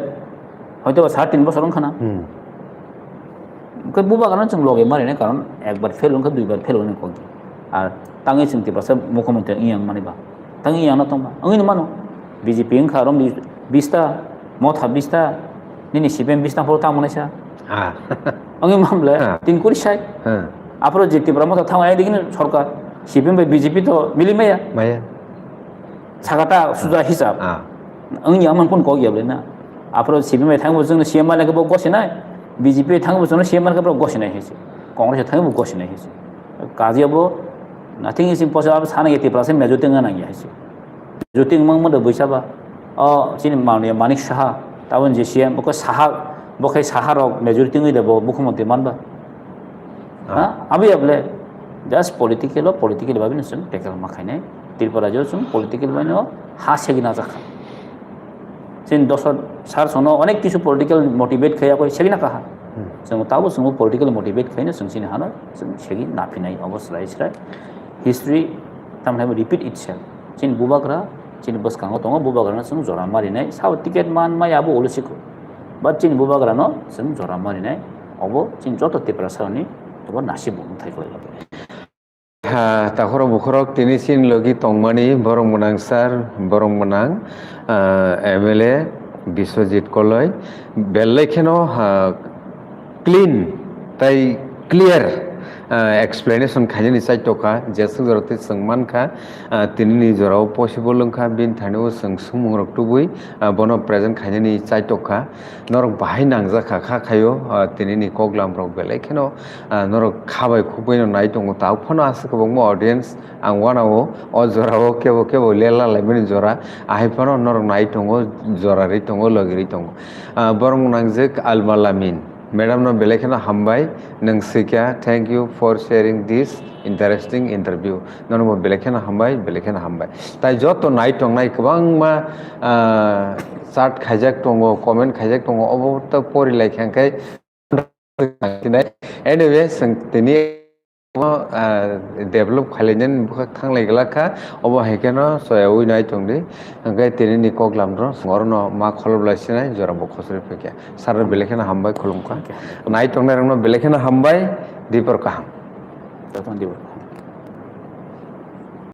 হয়তো 3.5 বছর খানা 그 부바가는 좀 로게 말이네 कारण একবার fail হন দুইবার ফেল হন কোন আর 당의 승티 벌써 মুখ্যমন্ত্রী ইয়াং মানে বা 당이 ইয়াং না তোমরা অঙ্গিন মানো বিজেপি ইং খারম বিস্তা মথা বিস্তা নিনি সিপিএম বিস্তা পড়তা মনেছা অঙ্গি মামলে 3 কোটি 60 앞으로 যেতে প্রমত থামায় দেখিন সরকার সিপিএম বাই বিজেপি তো মিলিমায়া মায়া 사가다 수자 হিসাব অঙ্গি আমন কোন 거기야 না 앞으로 সিপিএম বাই থামব जोंनो সিএম মালাকে বো গছিনা BJP থাকবো জন্য সিএমআর কে গছিনা হয়েছে কংগ্রেস থাকবো গছিনা হয়েছে কাজিয়াবো নাথিং ইজ ইম্পসিবল সানা 80% মেজরিটি না নাকি হয়েছে মেজরিটি মংমদ বৈসাবা চিনি মানিক সাহা তাবন যে সিএম বকে সাহা বকে সাহারক মেজরিটি হই দেব মুখ্যমন্ত্রী মানবা হ্যাঁ আবি আবলে জাস্ট পলিটিক্যাল ভাবে নসুন টেকাল মাখাইনাই ত্রিপুরা জসুন পলিটিক্যাল ভাবে হা সেগিনা জাখা sin dosor sar sono onek kisu political motivate khaya koi segina kaha sung tabo sung political motivate khaina sung sin hana sung segi na phinai obosrai srai history tamne repeat itself sin bubagra sin bos kango tongo bubagra sung jora mari nai sao ticket man ma yabo olusiko but sin bubagra no sung jora mari nai obo sin joto Tripura sani obo nasibu thai koi labe Takhar মুখরক তিনি scene লগি তংমানি বরং মনাং sir বরং মনাং MLA Biswajit Kalai বেললাইখেনো clean তাই clear explanation খাইনি চাই টকা যেসু জরতে সংমান খা তিনি জরাও পসিবল লংখা বিন থানেও সং সুমুরক টুবুই বন প্রেজেন্ট খাইনি চাই টকা নরক বাহাই নাংজা খাখা খায়ো তিনি কগলাম রক বেলাইখেনো নরক খাবাই খুবইনো নাই দङ তাও ফনো আছে কবং অডিয়েন্স আং ওয়ানাও অ জরাও কেবো লেলা লাইমিনি জরা আহাই ফনো নরক নাই দङ জরারি দङ লগিরি দङ বরং নাংজে আলমালামিন Madam no belekena hambai nang sikya thank you for sharing this interesting interview nono mo belekena hambai tai joto nai tong nai kwang ma chat khajak tongo comment khajak tongo obo to pori laikhang kai anyway sang tini develop khalenen bukha thanglai galakha obo hekeno soyawi nai tongdi angkai tini ni koglam ro ngorno ma kholoblaisina jora bo khosri phekya sar belekena hambai kholumka nai tongnai rangno belekena hambai dipor kaham তখন দিব